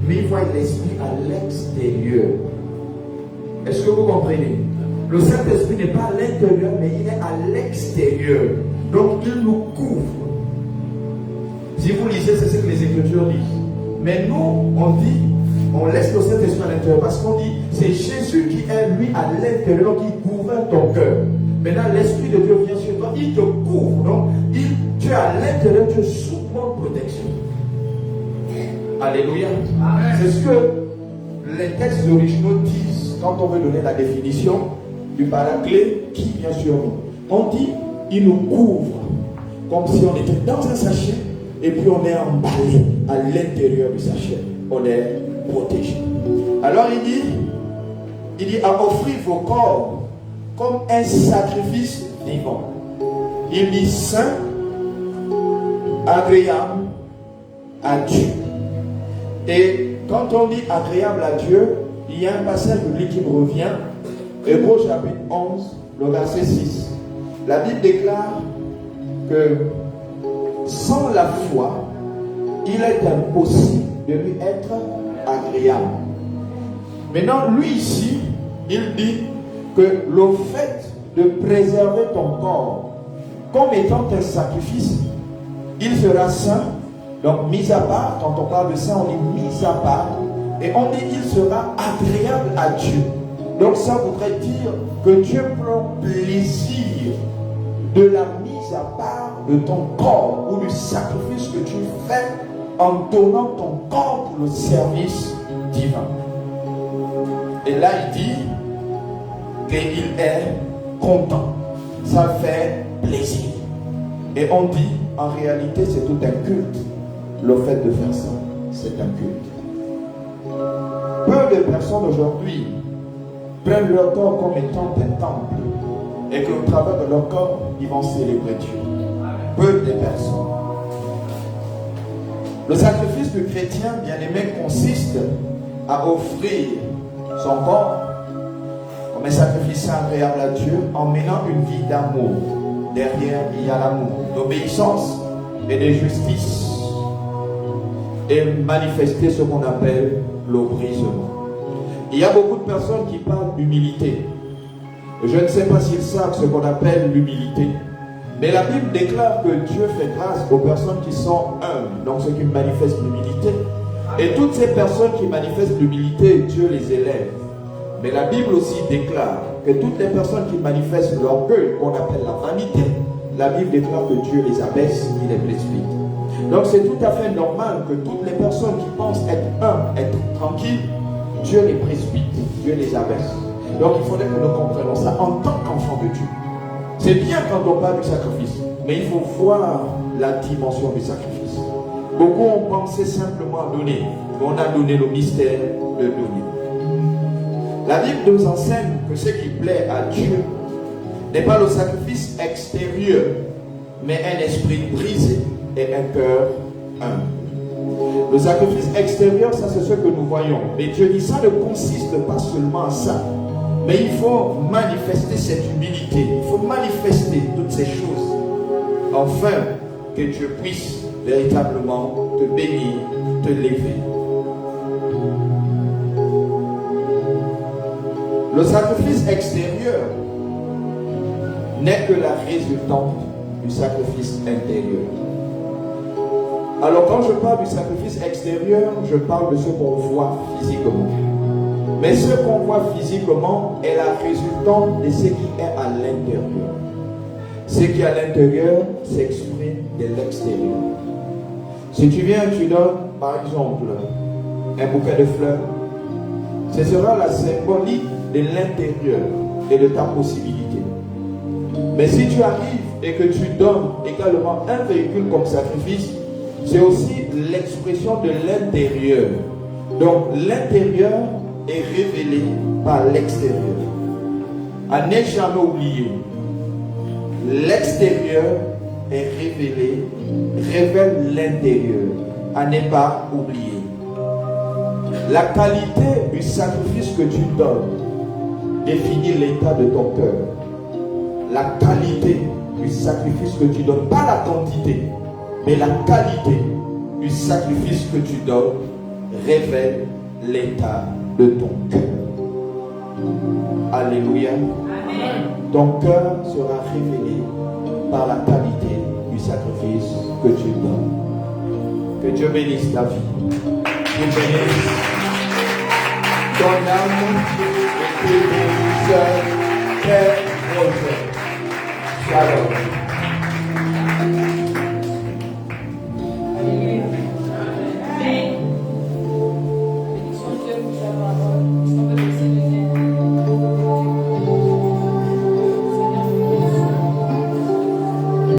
mais ils voient l'Esprit à l'extérieur. Est-ce que vous comprenez? Le Saint-Esprit n'est pas à l'intérieur, mais il est à l'extérieur. Donc, il nous couvre. Si vous lisez, c'est ce que les Écritures disent. Mais nous, on dit, on laisse le Saint-Esprit à l'intérieur parce qu'on dit, c'est Jésus qui est lui à l'intérieur qui gouverne ton cœur. Maintenant, l'Esprit de Dieu vient sur toi, il te couvre. Donc, tu es à l'intérieur, tu es sous mon protection. Alléluia. C'est ce que les textes originaux disent quand on veut donner la définition du paraclet qui vient sur nous. On dit, il nous couvre comme si on était dans un sachet et puis on est emballé à l'intérieur du sachet. On est protégé. Alors il dit à offrir vos corps comme un sacrifice vivant. Il dit saint, agréable à Dieu. Et quand on dit agréable à Dieu, il y a un passage biblique qui me revient. Hébreux chapitre 11, le verset 6. La Bible déclare que sans la foi, il est impossible de lui être agréable. Maintenant, lui ici, il dit que le fait de préserver ton corps comme étant un sacrifice, il sera saint. Donc, mis à part, quand on parle de ça, on dit mis à part. Et on dit qu'il sera agréable à Dieu. Donc ça voudrait dire que Dieu prend plaisir de la mise à part de ton corps ou du sacrifice que tu fais en donnant ton corps pour le service divin. Et là il dit qu'il est content. Ça fait plaisir. Et on dit en réalité c'est tout un culte. Le fait de faire ça, c'est un culte. Peu de personnes aujourd'hui prennent leur corps comme étant un temple et qu'au travers de leur corps, ils vont célébrer Dieu. Peu de personnes. Le sacrifice du chrétien bien-aimé consiste à offrir son corps comme un sacrifice agréable à Dieu en menant une vie d'amour. Derrière, il y a l'amour, d'obéissance et de justice. Et manifester ce qu'on appelle le brisement. Il y a beaucoup de personnes qui parlent d'humilité. Je ne sais pas s'ils savent ce qu'on appelle l'humilité. Mais la Bible déclare que Dieu fait grâce aux personnes qui sont humbles, donc ceux qui manifestent l'humilité. Et toutes ces personnes qui manifestent l'humilité, Dieu les élève. Mais la Bible aussi déclare que toutes les personnes qui manifestent l'orgueil, qu'on appelle la vanité, la Bible déclare que Dieu les abaisse, il les précipite. Donc c'est tout à fait normal que toutes les personnes qui pensent être humbles, être tranquilles, Dieu les précipite, Dieu les abaisse. Donc il faudrait que nous comprenions ça en tant qu'enfants de Dieu. C'est bien quand on parle du sacrifice, mais il faut voir la dimension du sacrifice. Beaucoup ont pensé simplement donner, mais on a donné le mystère de donner. La Bible nous enseigne que ce qui plaît à Dieu n'est pas le sacrifice extérieur, mais un esprit brisé et un cœur humble. Le sacrifice extérieur, ça c'est ce que nous voyons. Mais Dieu dit, ça ne consiste pas seulement à ça. Mais il faut manifester cette humilité. Il faut manifester toutes ces choses. Afin que Dieu puisse véritablement te bénir, te lever. Le sacrifice extérieur n'est que la résultante du sacrifice intérieur. Alors quand je parle du sacrifice extérieur, je parle de ce qu'on voit physiquement. Mais ce qu'on voit physiquement est la résultante de ce qui est à l'intérieur. Ce qui est à l'intérieur s'exprime de l'extérieur. Si tu viens, tu donnes par exemple un bouquet de fleurs, ce sera la symbolique de l'intérieur et de ta possibilité. Mais si tu arrives et que tu donnes également un véhicule comme sacrifice, c'est aussi l'expression de l'intérieur. Donc l'intérieur est révélé par l'extérieur. À ne jamais oublier, l'extérieur est révélé, révèle l'intérieur. À ne pas oublier. La qualité du sacrifice que tu donnes définit l'état de ton cœur. La qualité du sacrifice que tu donnes, pas la quantité, mais la qualité du sacrifice que tu donnes révèle l'état de ton cœur. Alléluia. Amen. Ton cœur sera révélé par la qualité du sacrifice que tu donnes. Que Dieu bénisse ta vie. Dieu bénisse ton âme et que bénisse tes projets. Shalom.